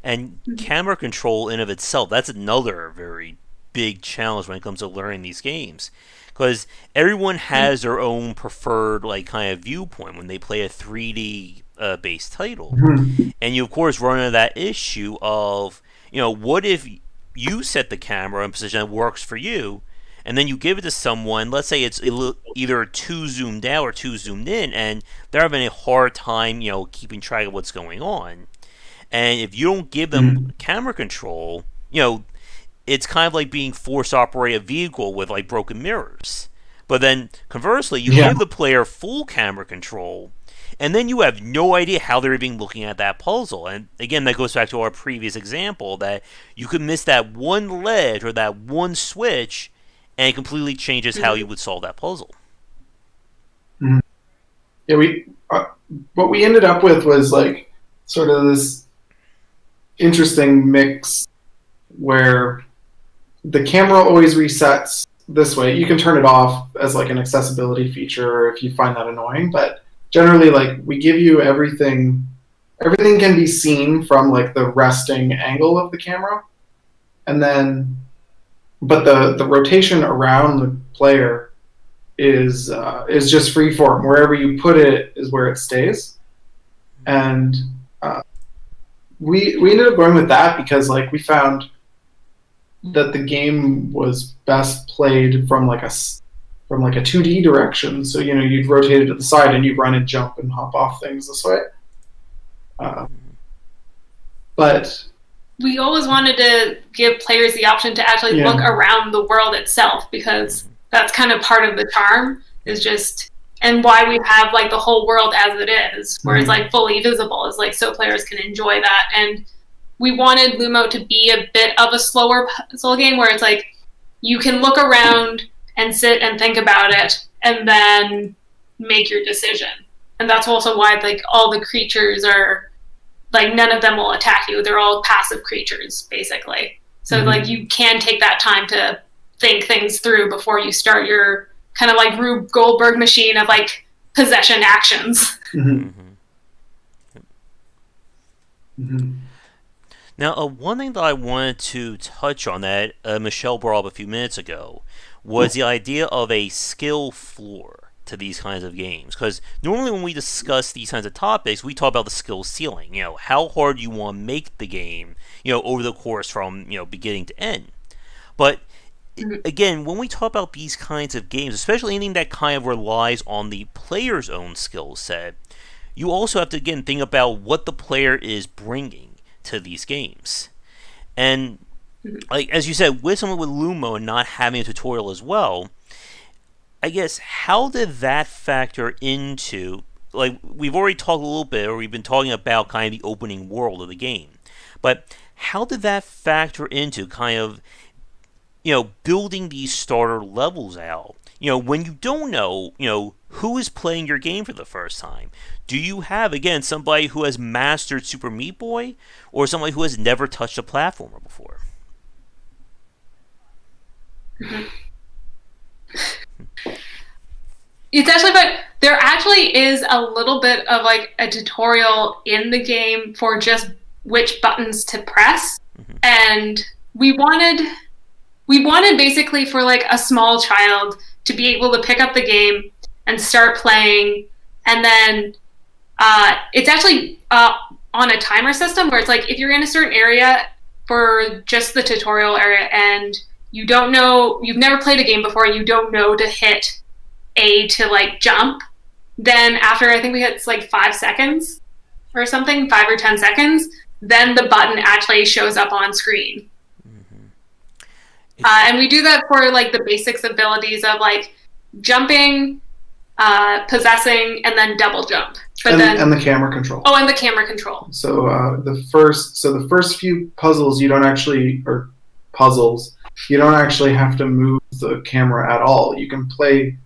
And camera control in of itself, that's another very big challenge when it comes to learning these games. Because everyone has their own preferred like kind of viewpoint when they play a 3D based title. Mm-hmm. And you of course run into that issue of, what if you set the camera in a position that works for you, and then you give it to someone, let's say it's either too zoomed out or too zoomed in, and they're having a hard time, keeping track of what's going on. And if you don't give them camera control, it's kind of like being forced to operate a vehicle with like broken mirrors. But then conversely, you give the player full camera control, and then you have no idea how they're even looking at that puzzle. And again, that goes back to our previous example that you could miss that one ledge or that one switch, and it completely changes how you would solve that puzzle. Mm-hmm. Yeah, what we ended up with was like sort of this interesting mix where the camera always resets this way. You can turn it off as like an accessibility feature if you find that annoying, but generally like we give you everything can be seen from like the resting angle of the camera, and then but the rotation around the player is just freeform. Wherever you put it is where it stays. And we ended up going with that because like we found that the game was best played from like a 2D direction. So you'd rotate it to the side and you'd run and jump and hop off things this way. But we always wanted to give players the option to actually look around the world itself, because that's kind of part of the charm, is just, and why we have like the whole world as it is, where it's like fully visible, is like so players can enjoy that. And we wanted Lumote to be a bit of a slower puzzle game where it's like you can look around and sit and think about it and then make your decision. And that's also why like all the creatures are like, none of them will attack you. They're all passive creatures, basically. So like you can take that time to think things through before you start your kind of like Rube Goldberg machine of like possession actions. Now, one thing that I wanted to touch on that Michelle brought up a few minutes ago was the idea of a skill floor to these kinds of games. Because normally when we discuss these kinds of topics, we talk about the skill ceiling. How hard you want to make the game, over the course from, beginning to end. But again, when we talk about these kinds of games, especially anything that kind of relies on the player's own skill set, you also have to, again, think about what the player is bringing to these games. And like as you said, with someone with Lumo and not having a tutorial as well, I guess how did that factor into, like we've already talked a little bit, or we've been talking about kind of the opening world of the game, but how did that factor into kind of building these starter levels out? When you don't know who is playing your game for the first time. Do you have, again, somebody who has mastered Super Meat Boy, or somebody who has never touched a platformer before? It's actually, but there actually is a little bit of like a tutorial in the game for just which buttons to press. And we wanted basically for like a small child to be able to pick up the game and start playing, and then it's actually on a timer system where it's like if you're in a certain area for just the tutorial area and you don't know, you've never played a game before and you don't know to hit A to like jump, then after I think we hit like 5 seconds or something, 5 or 10 seconds, then the button actually shows up on screen. And we do that for like the basics abilities of like jumping, possessing, and then double jump. But and the camera control. Oh, and the camera control. So the first few puzzles you don't actually have to move the camera at all. You can play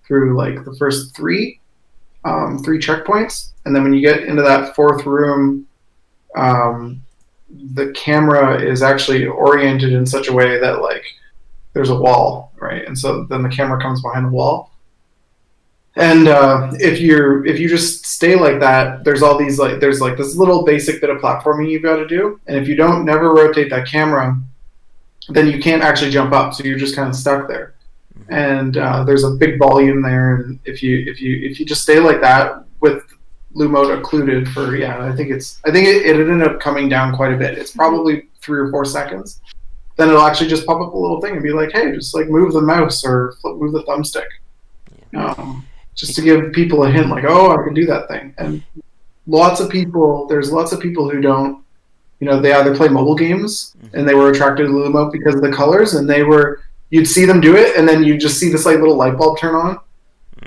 through like the first three checkpoints, and then when you get into that fourth room, the camera is actually oriented in such a way that like there's a wall, right? And so then the camera comes behind the wall. And if you just stay like that, there's all these there's this little basic bit of platforming you've got to do, and if you don't never rotate that camera, then you can't actually jump up, so you're just kind of stuck there. And there's a big volume there, and if you just stay like that with Lumote occluded for I think it ended up coming down quite a bit. It's probably 3 or 4 seconds. Then it'll actually just pop up a little thing and be like, hey, just like move the mouse or move the thumbstick. Just to give people a hint, like, oh, I can do that thing. And there's lots of people who don't, they either play mobile games and they were attracted to Lumote because of the colors, and you'd see them do it, and then you just see this like little light bulb turn on,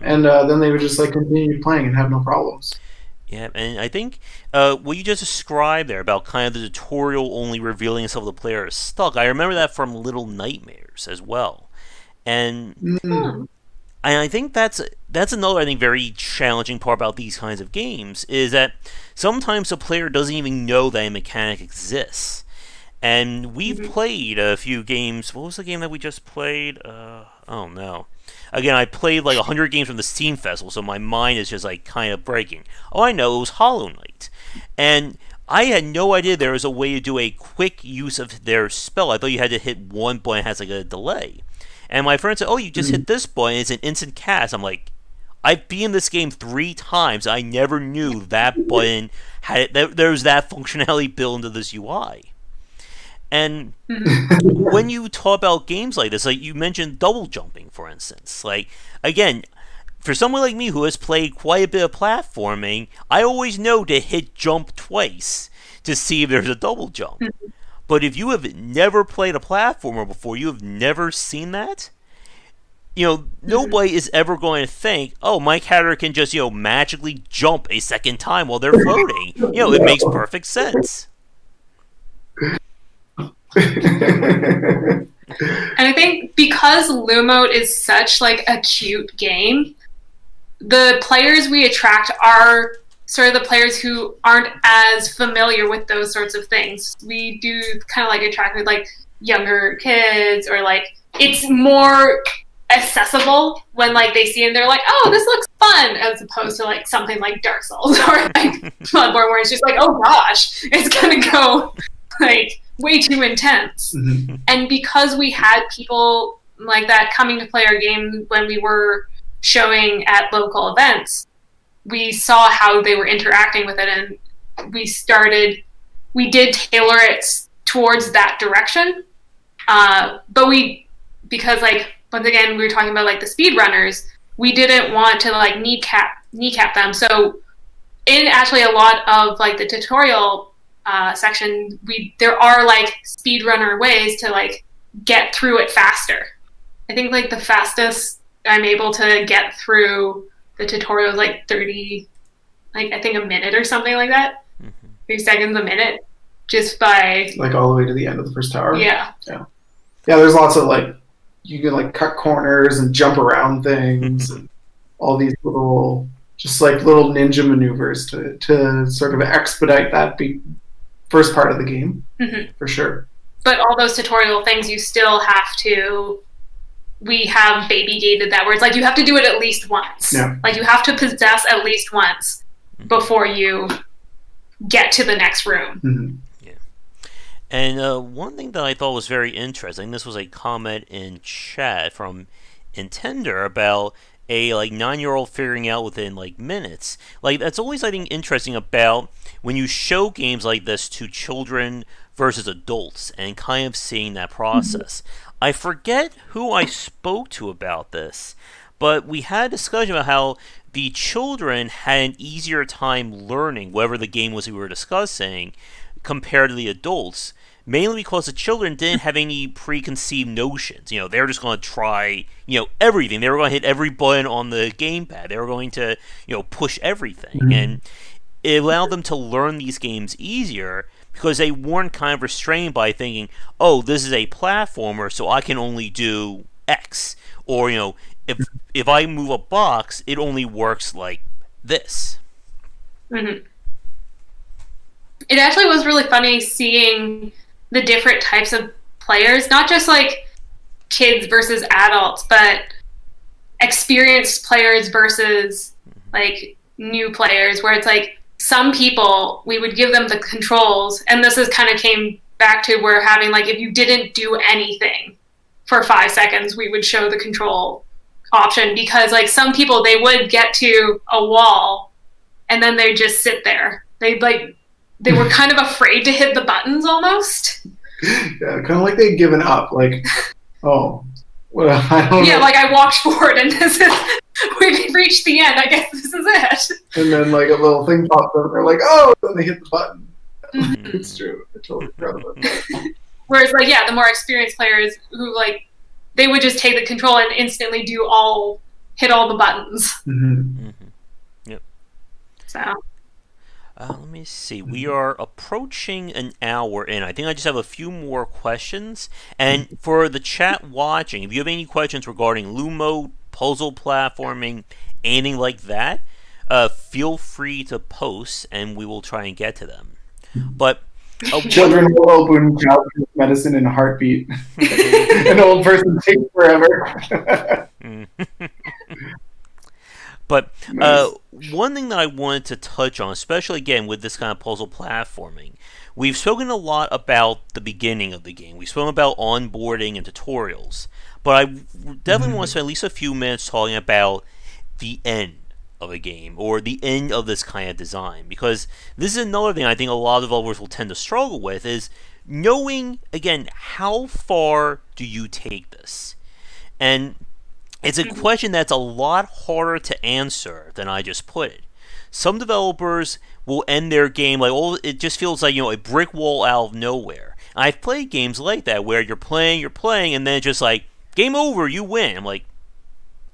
and then they would just like continue playing and have no problems. Yeah, and I think what you just described there about kind of the tutorial only revealing itself to the player is stuck. I remember that from Little Nightmares as well, and I think that's another, I think, very challenging part about these kinds of games, is that sometimes the player doesn't even know that a mechanic exists. And we've played a few games. What was the game that we just played? Oh no. Again, I played like 100 games from the Steam Festival, so my mind is just like kind of breaking. Oh, I know, it was Hollow Knight. And I had no idea there was a way to do a quick use of their spell. I thought you had to hit one button, it has like a delay. And my friend said, oh, you just hit this button, it's an instant cast. I'm like, I've beaten this game 3 times. I never knew that button there was that functionality built into this UI. And when you talk about games like this, like you mentioned double jumping, for instance. Like, again, for someone like me who has played quite a bit of platforming, I always know to hit jump twice to see if there's a double jump. But if you have never played a platformer before, you have never seen that, nobody is ever going to think, oh, my character can just, magically jump a second time while they're floating. It makes perfect sense. And I think because Lumote is such like a cute game, the players we attract are sort of the players who aren't as familiar with those sorts of things. We do kind of like attract with like younger kids, or like it's more accessible when like they see it and they're like, oh, this looks fun, as opposed to like something like Dark Souls or like Bloodborne, where it's just like, oh gosh, it's gonna go like way too intense. And because we had people like that coming to play our game when we were showing at local events, we saw how they were interacting with it, and we did tailor it towards that direction. But because like, once again, we were talking about like the speedrunners, we didn't want to like kneecap them. So in actually a lot of like the tutorial section, there are like speedrunner ways to like get through it faster. I think like the fastest I'm able to get through the tutorial is like 30, like I think a minute or something like that. 30 seconds a minute, just by like all the way to the end of the first tower. Yeah. There's lots of like, you can like cut corners and jump around things and all these little ninja maneuvers to sort of expedite that first part of the game, for sure. But all those tutorial things, you still have to. We have baby gated that, where it's like you have to do it at least once. Yeah. Like you have to possess at least once before you get to the next room. Yeah. And one thing that I thought was very interesting, this was a comment in chat from Intender about a like 9-year-old figuring out within like minutes. Like that's always, I think, interesting about when you show games like this to children versus adults and kind of seeing that process. I forget who I spoke to about this, but we had a discussion about how the children had an easier time learning whatever the game was we were discussing compared to the adults, mainly because the children didn't have any preconceived notions. They were just going to try, everything. They were going to hit every button on the gamepad. They were going to, push everything. And it allowed them to learn these games easier because they weren't kind of restrained by thinking, oh, this is a platformer, so I can only do X. Or, if I move a box, it only works like this. Mm-hmm. It actually was really funny seeing the different types of players, not just like kids versus adults, but experienced players versus like new players, where it's like some people, we would give them the controls, and this is kind of came back to where having like, if you didn't do anything for 5 seconds, we would show the control option, because like some people, they would get to a wall and then they just sit there. They were kind of afraid to hit the buttons almost. Yeah, kind of like they'd given up. Like, oh, well, I don't know. Yeah, like I walked forward and we've reached the end. I guess this is it. And then like a little thing pops up and they're like, oh, and they hit the button. It's true. I totally forgot about that. Whereas like, yeah, the more experienced players who like, they would just take the control and instantly hit all the buttons. Mm-hmm. Yep. So. Let me see. We are approaching an hour in. I think I just have a few more questions. And for the chat watching, if you have any questions regarding Lumote, puzzle platforming, anything like that, feel free to post, and we will try and get to them. But children will open childhood medicine in a heartbeat. An old person takes forever. But nice. One thing that I wanted to touch on, especially again with this kind of puzzle platforming, we've spoken a lot about the beginning of the game. We've spoken about onboarding and tutorials. But I definitely want to spend at least a few minutes talking about the end of a game, or the end of this kind of design. Because this is another thing I think a lot of developers will tend to struggle with, is knowing, again, how far do you take this? And it's a question that's a lot harder to answer than I just put it. Some developers will end their game like, oh, it just feels like, a brick wall out of nowhere. And I've played games like that where you're playing, and then it's just like, game over, you win. I'm like,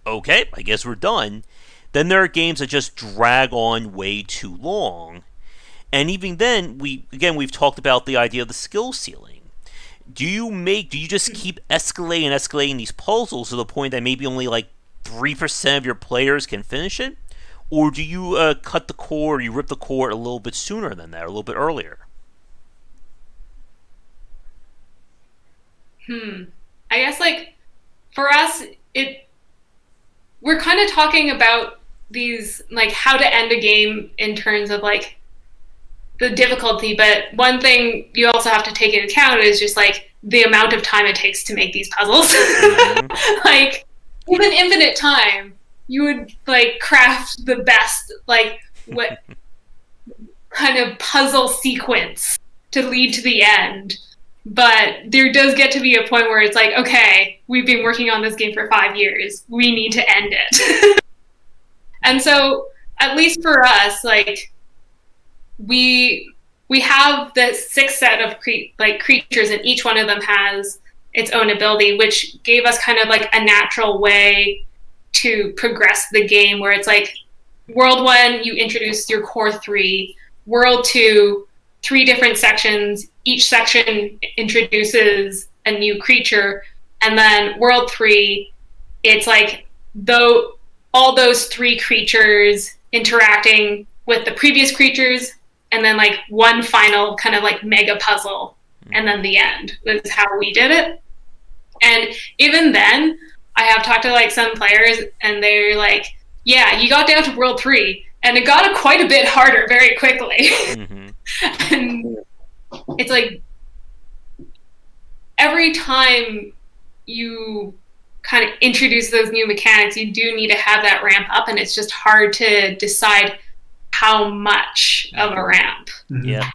okay, I guess we're done. Then there are games that just drag on way too long. And even then, we've talked about the idea of the skill ceiling. Do you just keep escalating these puzzles to the point that maybe only like 3% of your players can finish it? Or do you cut the cord, or you rip the cord a little bit sooner than that, or a little bit earlier? I guess like for us, we're kind of talking about these, like how to end a game in terms of like the difficulty, but one thing you also have to take into account is just like the amount of time it takes to make these puzzles. Like with infinite time, you would like craft the best like what kind of puzzle sequence to lead to the end. But there does get to be a point where it's like, okay, we've been working on this game for 5 years. We need to end it. And so, at least for us, like, we have the 6 set of creatures, and each one of them has its own ability, which gave us kind of like a natural way to progress the game, where it's like, World 1, you introduce your core 3. World 2, 3 different sections. Each section introduces a new creature. And then World 3, it's like all those 3 creatures interacting with the previous creatures, and then like one final kind of like mega puzzle, and then the end was how we did it. And even then, I have talked to like some players, and they're like, yeah, you got down to World 3, and it got quite a bit harder very quickly. And it's like, every time you kind of introduce those new mechanics, you do need to have that ramp up, and it's just hard to decide how much of a ramp. Yeah.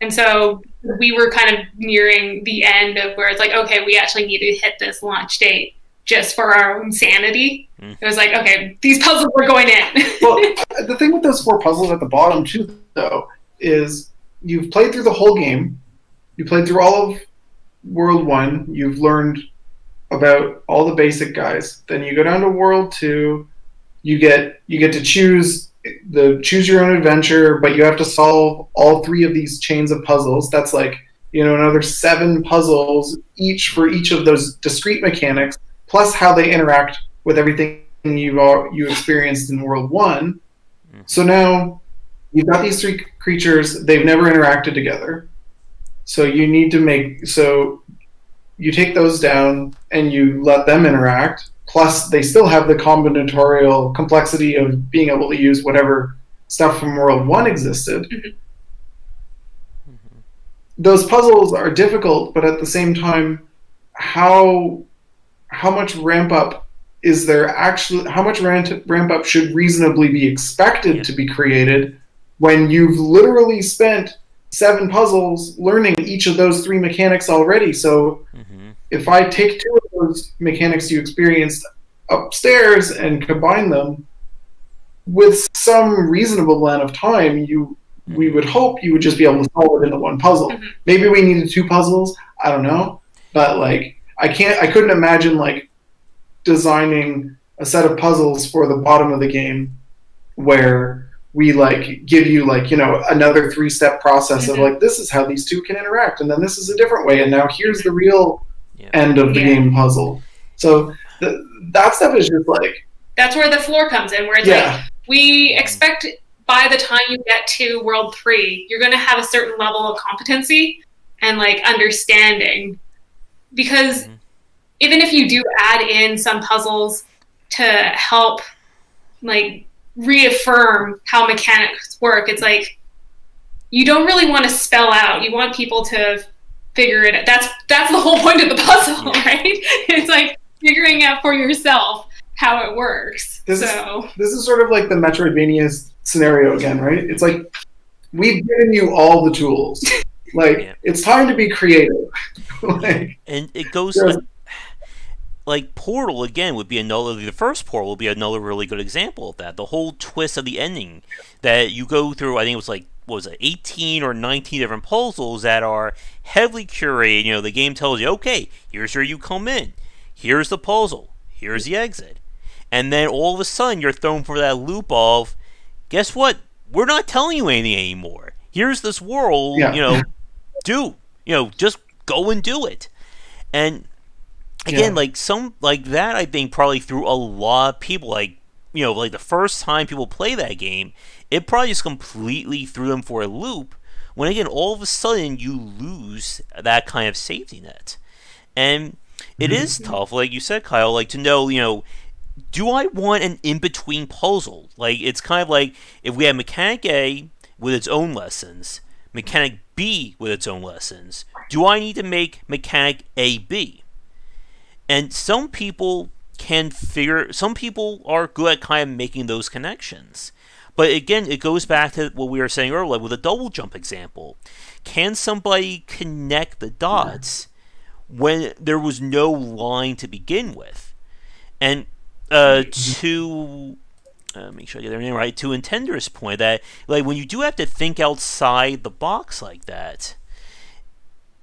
And so we were kind of nearing the end of where it's like, okay, we actually need to hit this launch date just for our own sanity. It was like, okay, these puzzles are going in. Well, the thing with those 4 puzzles at the bottom too, though, is you've played through the whole game, You played through all of World 1. You've learned about all the basic guys. Then you go down to World 2. You get to choose your own adventure, but you have to solve all 3 of these chains of puzzles. That's like, another 7 puzzles each for each of those discrete mechanics, plus how they interact with everything you experienced in World 1. So now you've got these 3 creatures. They've never interacted together. So you take those down and you let them interact. Plus, they still have the combinatorial complexity of being able to use whatever stuff from World 1 existed. Those puzzles are difficult, but at the same time, how much ramp up is there actually? How much ramp up should reasonably be expected to be created when you've literally spent 7 puzzles learning each of those 3 mechanics already? So if I take 2 of those mechanics you experienced upstairs and combine them with some reasonable amount of time, we would hope you would just be able to solve it into 1 puzzle. Maybe we needed 2 puzzles. I don't know, but like I couldn't imagine like designing a set of puzzles for the bottom of the game where we like give you like another 3-step process of like, this is how these 2 can interact, and then this is a different way, and now here's the real end of the game puzzle. So that stuff is just like, that's where the floor comes in, where it's like we expect by the time you get to World 3, you're going to have a certain level of competency and like understanding, because even if you do add in some puzzles to help like reaffirm how mechanics work, it's like you don't really want to spell out. You want people to figure it out. That's the whole point of the puzzle, right? It's like figuring out for yourself how it works. This is sort of like the Metroidvania scenario again, right? It's like we've given you all the tools. Like it's time to be creative. And it goes like Portal again would be another. The first Portal would be another really good example of that. The whole twist of the ending that you go through. I think it was like 18 or 19 different puzzles that are heavily curated. The game tells you, okay, here's where you come in. Here's the puzzle. Here's the exit. And then all of a sudden you're thrown for that loop of, guess what? We're not telling you anything anymore. Here's this world, just go and do it. And again, like some like that, I think probably threw a lot of people, like the first time people play that game, it probably just completely threw them for a loop. When again, all of a sudden you lose that kind of safety net, and it is tough, like you said, Kyle, like to know, do I want an in-between puzzle? Like, it's kind of like if we have Mechanic A with its own lessons, Mechanic B with its own lessons, do I need to make Mechanic A B? And some people are good at kind of making those connections. But again, it goes back to what we were saying earlier with a double jump example. Can somebody connect the dots when there was no line to begin with? And to make sure I get their name right, to Intender's point, that like when you do have to think outside the box like that,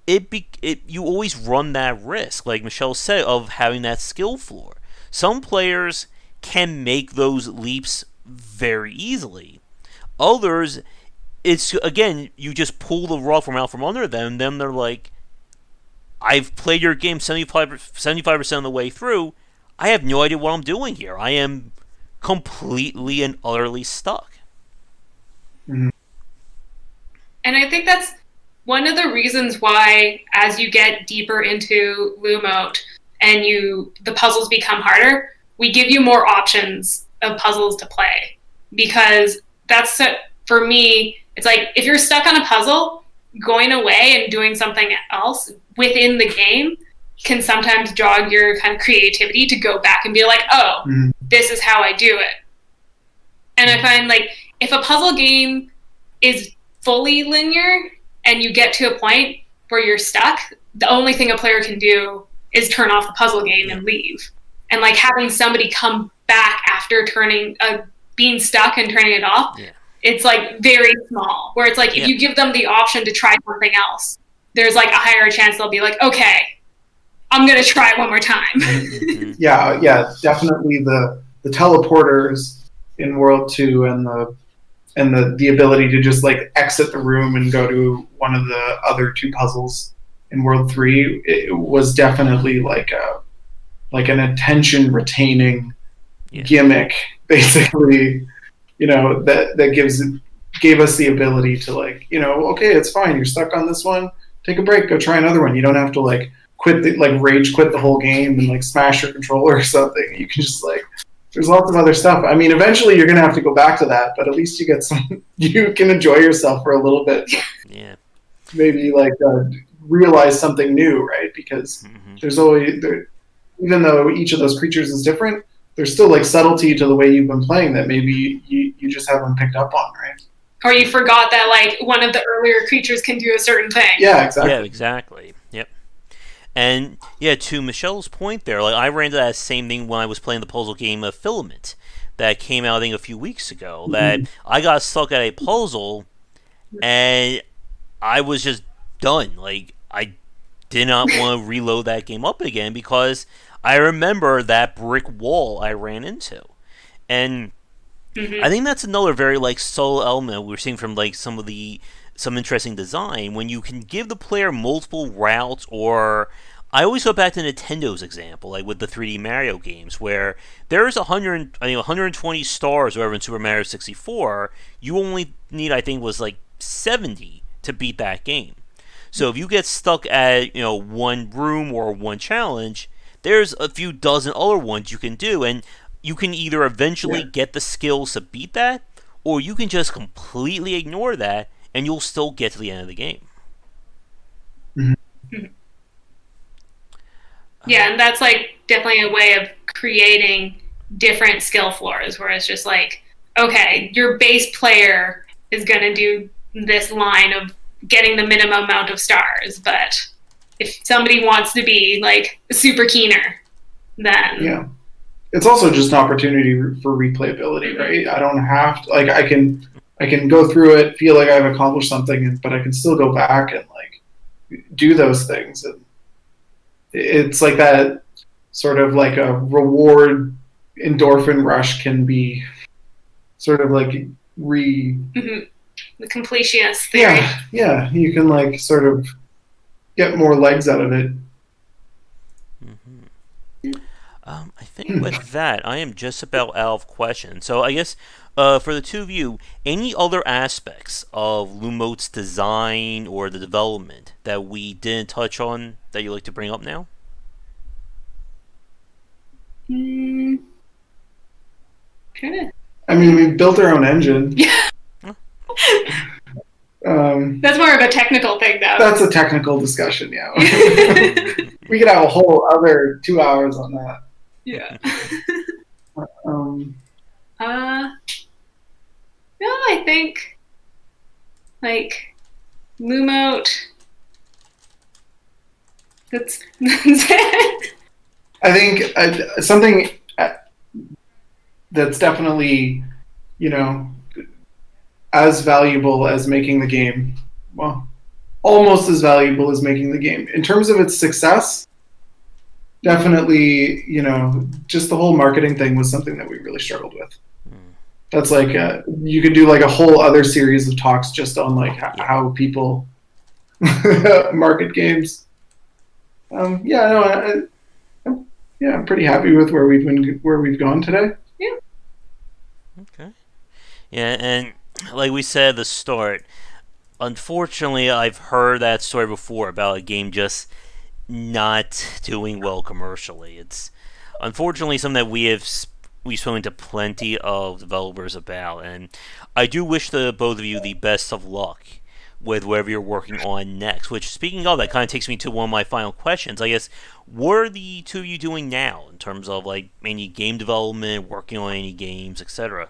you always run that risk, like Michelle said, of having that skill floor. Some players can make those leaps very easily. Others, it's again, you just pull the rug out from under them. Then they're like, I've played your game 75% of the way through. I have no idea what I'm doing here. I am completely and utterly stuck. And I think that's one of the reasons why, as you get deeper into Lumote and the puzzles become harder, we give you more options of puzzles to play. Because for me, it's like if you're stuck on a puzzle, going away and doing something else within the game can sometimes jog your kind of creativity to go back and be like, this is how I do it. And I find like if a puzzle game is fully linear and you get to a point where you're stuck, the only thing a player can do is turn off the puzzle game and leave. And like having somebody come back after being stuck and turning it off, it's like very small, where it's like if you give them the option to try something else, there's like a higher chance they'll be like, okay, I'm gonna try it one more time. Yeah, definitely the teleporters in World 2 and the ability to just like exit the room and go to one of the other two puzzles in World 3, it was definitely like an attention retaining gimmick, basically, that gave us the ability to like, okay, it's fine, you're stuck on this one, take a break, go try another one. You don't have to like rage quit the whole game and like smash your controller or something. You can just like, there's lots of other stuff. I mean, eventually you're gonna have to go back to that, but at least you can enjoy yourself for a little bit. Yeah. Maybe like realize something new, right? Because there's always even though each of those creatures is different, there's still like subtlety to the way you've been playing that maybe you just haven't picked up on, right? Or you forgot that like one of the earlier creatures can do a certain thing. Yeah, exactly. Yeah, exactly. Yep. And yeah, to Michelle's point there, like I ran into that same thing when I was playing the puzzle game of Filament that came out I think a few weeks ago. That I got stuck at a puzzle and I was just done. Like I did not want to reload that game up again because I remember that brick wall I ran into. And I think that's another very like subtle element we're seeing from like some interesting design when you can give the player multiple routes. Or I always go back to Nintendo's example, like with the 3D Mario games, where there's 120 stars or whatever in Super Mario 64. You only need, I think, was like 70 to beat that game. So if you get stuck at one room or one challenge, there's a few dozen other ones you can do, and you can either eventually get the skills to beat that, or you can just completely ignore that, and you'll still get to the end of the game. Yeah, and that's like definitely a way of creating different skill floors, where it's just like, okay, your base player is going to do this line of getting the minimum amount of stars, but if somebody wants to be like a super keener, then it's also just an opportunity for replayability, right? I don't have to, like, I can go through it, feel like I've accomplished something, but I can still go back and like do those things. And it's like that sort of like a reward endorphin rush can be sort of like the completionist theory. Yeah, you can like sort of get more legs out of it. I think with that, I am just about out of questions. So I guess for the two of you, any other aspects of Lumote's design or the development that we didn't touch on that you'd like to bring up now? I mean, we built our own engine. That's more of a technical thing, though. That's a technical discussion, yeah. We could have a whole other 2 hours on that. Yeah. No, I think like Lumote. That's it. I think something that's definitely, as valuable as making the game. Well, almost as valuable as making the game in terms of its success. Definitely, just the whole marketing thing was something that we really struggled with. That's like you could do like a whole other series of talks just on like how people market games. I'm pretty happy with where we've gone today. Yeah. Okay. Yeah, and like we said at the start, unfortunately, I've heard that story before about a game just not doing well commercially. It's unfortunately something that we've spoken to plenty of developers about, and I do wish the both of you the best of luck with whatever you're working on next. Which, speaking of, that kind of takes me to one of my final questions. I guess, what are the two of you doing now in terms of like any game development, working on any games, etc.?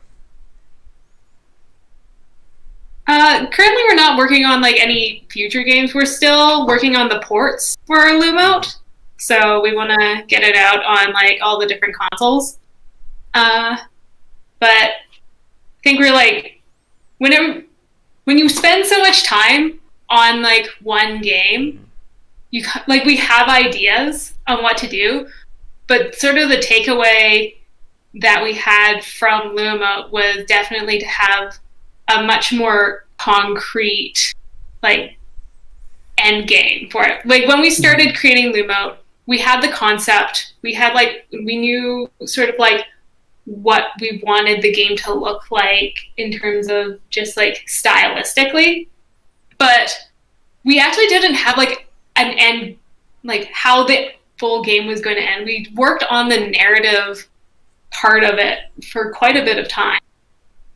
Currently, we're not working on like any future games. We're still working on the ports for Lumote, so we want to get it out on like all the different consoles. But I think we're like, when you spend so much time on like one game, you like we have ideas on what to do, but sort of the takeaway that we had from Lumote was definitely to have a much more concrete like end game for it. Like when we started creating Lumote, we had the concept, we knew sort of like what we wanted the game to look like in terms of just like stylistically, but we actually didn't have like an end, like how the full game was going to end. We worked on the narrative part of it for quite a bit of time,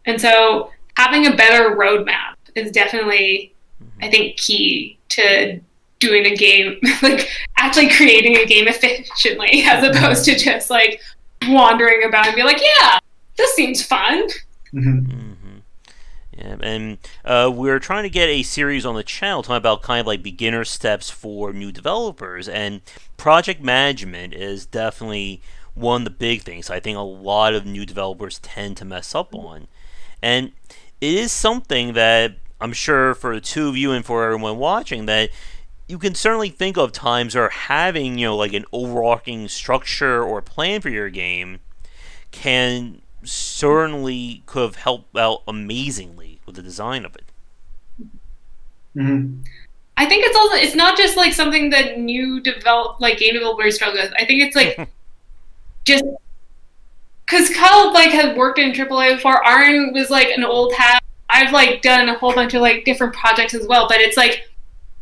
and so having a better roadmap is definitely, I think, key to doing a game, like actually creating a game efficiently, as opposed to just like wandering about and be like, yeah, this seems fun. Yeah, and we're trying to get a series on the channel talking about kind of like beginner steps for new developers, and project management is definitely one of the big things I think a lot of new developers tend to mess up on. And it is something that I'm sure for the two of you and for everyone watching that you can certainly think of times where having, like an overarching structure or plan for your game can certainly could have helped out amazingly with the design of it. I think it's not just like something that new game developers struggle with. I think it's like just because Kyle like has worked in AAA before. Aaron was like an old hat. I've like done a whole bunch of like different projects as well, but it's like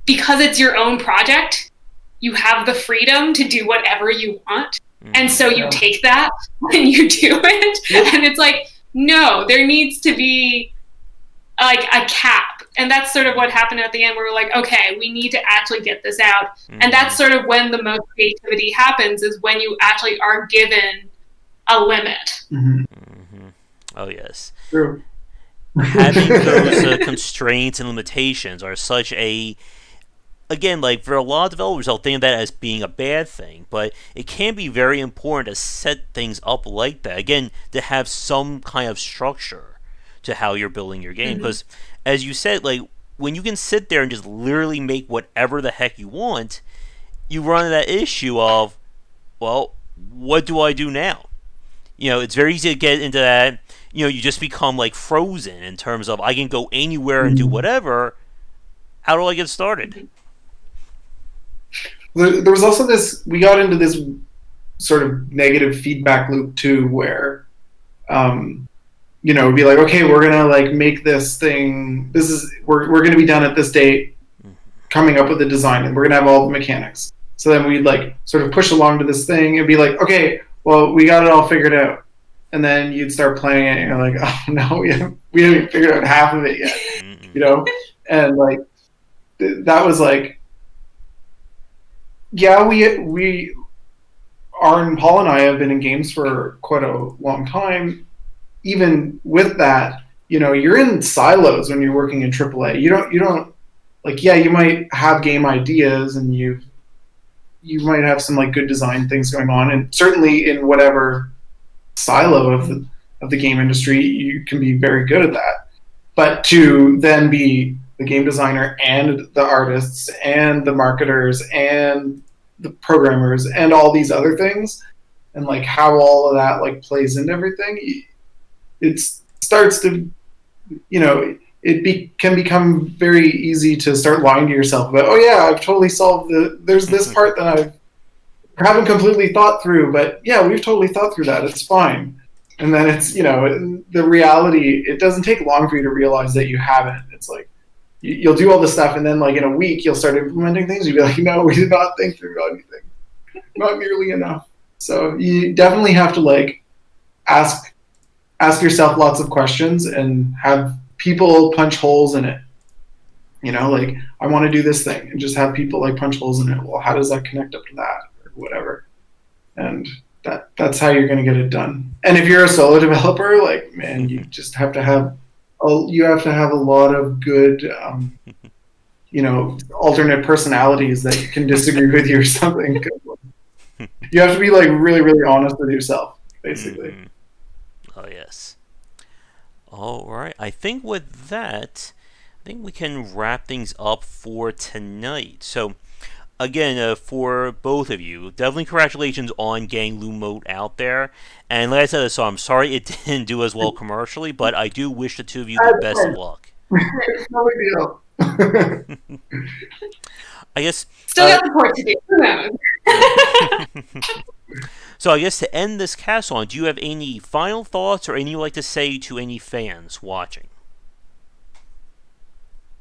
because it's your own project, you have the freedom to do whatever you want. And so you take that when you do it. And it's like, no, there needs to be like a cap. And that's sort of what happened at the end, where we're like, okay, we need to actually get this out. And that's sort of when the most creativity happens, is when you actually are given a limit. Oh, yes. True. Having those constraints and limitations are such a... Again, like for a lot of developers, they'll think of that as being a bad thing, but it can be very important to set things up like that. Again, to have some kind of structure to how you're building your game. Because, as you said, like when you can sit there and just literally make whatever the heck you want, you run into that issue of, well, what do I do now? It's very easy to get into that. You just become like frozen in terms of I can go anywhere and do whatever. How do I get started? There was also we got into this sort of negative feedback loop too, where, it'd be like, okay, we're going to like make this thing, we're going to be done at this date, coming up with the design, and we're going to have all the mechanics. So then we'd like sort of push along to this thing and be like, okay, well, we got it all figured out. And then you'd start playing it and you're like, oh no, we haven't figured out half of it yet, And like, that was like, yeah, Aaron, Paul, and I have been in games for quite a long time. Even with that, you're in silos when you're working in AAA. You don't like, yeah, you might have game ideas and you might have some like good design things going on, and certainly in whatever silo of the game industry, you can be very good at that. But to then be the game designer and the artists and the marketers and the programmers and all these other things, and like how all of that like plays into everything, it starts to, can become very easy to start lying to yourself about, oh yeah, I've totally solved there's this part that I haven't completely thought through, but yeah, we've totally thought through that, it's fine. And then it's, the reality, it doesn't take long for you to realize that you haven't. It's like, you'll do all this stuff, and then like in a week, you'll start implementing things. You'll be like, no, we did not think through anything. Not nearly enough. So you definitely have to like ask yourself lots of questions and have people punch holes in it. Like, I want to do this thing, and just have people like punch holes in it. Well, how does that connect up to that or whatever? And that's how you're going to get it done. And if you're a solo developer, like, man, you just have to have a lot of good, alternate personalities that can disagree with you or something. You have to be like really, really honest with yourself, basically. Oh yes. All right. I think with that, think we can wrap things up for tonight. So, again, for both of you, definitely congratulations on getting Lumote out there. And like I said, so I'm sorry it didn't do as well commercially, but I do wish the two of you the best of luck. No big deal. I guess. Still got the port to do. Who knows? So I guess to end this cast on, do you have any final thoughts or anything you'd like to say to any fans watching?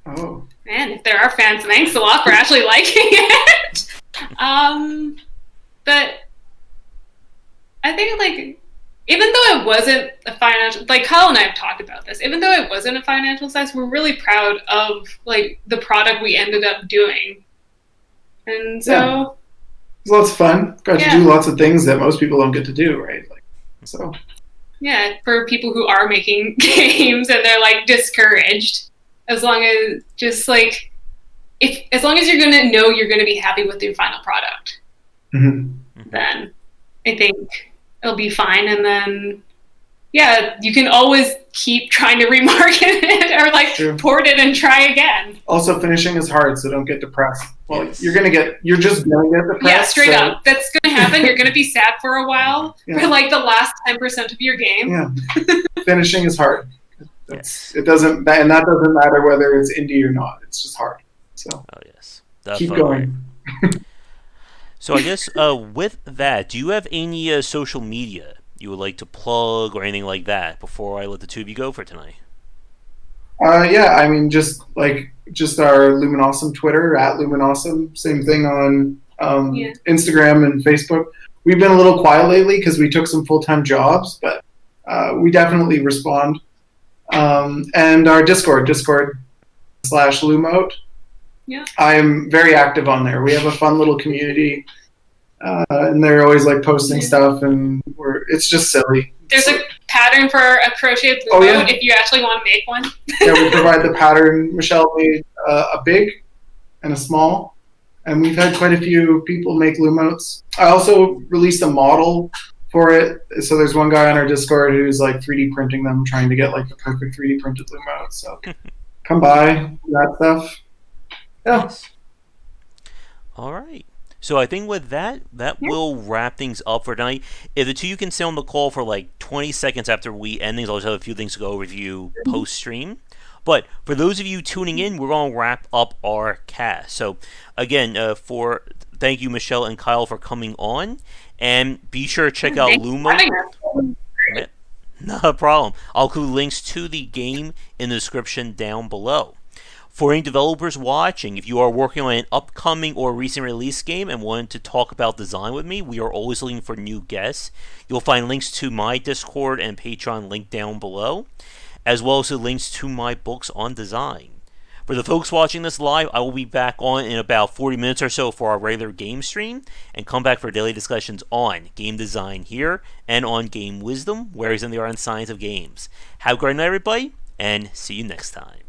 Oh. Man, if there are fans, thanks a lot for actually liking it. But I think, like, even though it wasn't a financial, like Kyle and I have talked about this, even though it wasn't a financial success, we're really proud of, like, the product we ended up doing. And so... Yeah. It was lots of fun. Got to do lots of things that most people don't get to do, right? Like, so. Yeah, for people who are making games and they're, like, discouraged, as long as just, like, as long as you're going to know you're going to be happy with your final product, then I think it'll be fine. And then, yeah, you can always keep trying to remarket it or, like, port it and try again. Also, finishing is hard, so don't get depressed. Well, you're just going to get depressed. Yeah, straight up. That's going to happen. You're going to be sad for a while for, like, the last 10% of your game. Yeah. Finishing is hard. It doesn't, and that doesn't matter whether it's indie or not. It's just hard. So. Oh yes. Keep going. So I guess with that, do you have any social media you would like to plug or anything like that before I let the two of you go for tonight? Yeah, I mean, just our Luminosum Twitter @Luminosum. Same thing on Instagram and Facebook. We've been a little quiet lately because we took some full-time jobs, but we definitely respond. And our Discord /Lumote. Yeah. I'm very active on there. We have a fun little community, and they're always like posting stuff, and it's just silly. There's a pattern for a crocheted Lumote if you actually want to make one. Yeah, we provide the pattern. Michelle made a big and a small, and we've had quite a few people make Lumotes. I also released a model for it. So there's one guy on our Discord who's like 3D printing them, trying to get like the perfect 3D printed Lumote. So come by, that stuff. Yeah. Nice. All right. So I think with that will wrap things up for tonight. If the two of you can stay on the call for like 20 seconds after we end things, I'll just have a few things to go over with you post-stream. But for those of you tuning in, we're going to wrap up our cast. So again, thank you, Michelle and Kyle, for coming on. And be sure to check out Lumote. No problem. I'll include links to the game in the description down below. For any developers watching, if you are working on an upcoming or recent release game and want to talk about design with me, we are always looking for new guests. You'll find links to my Discord and Patreon link down below, as well as the links to my books on design. For the folks watching this live, I will be back on in about 40 minutes or so for our regular game stream, and come back for daily discussions on game design here and on game wisdom, whereas in the art and science of games. Have a great night, everybody, and see you next time.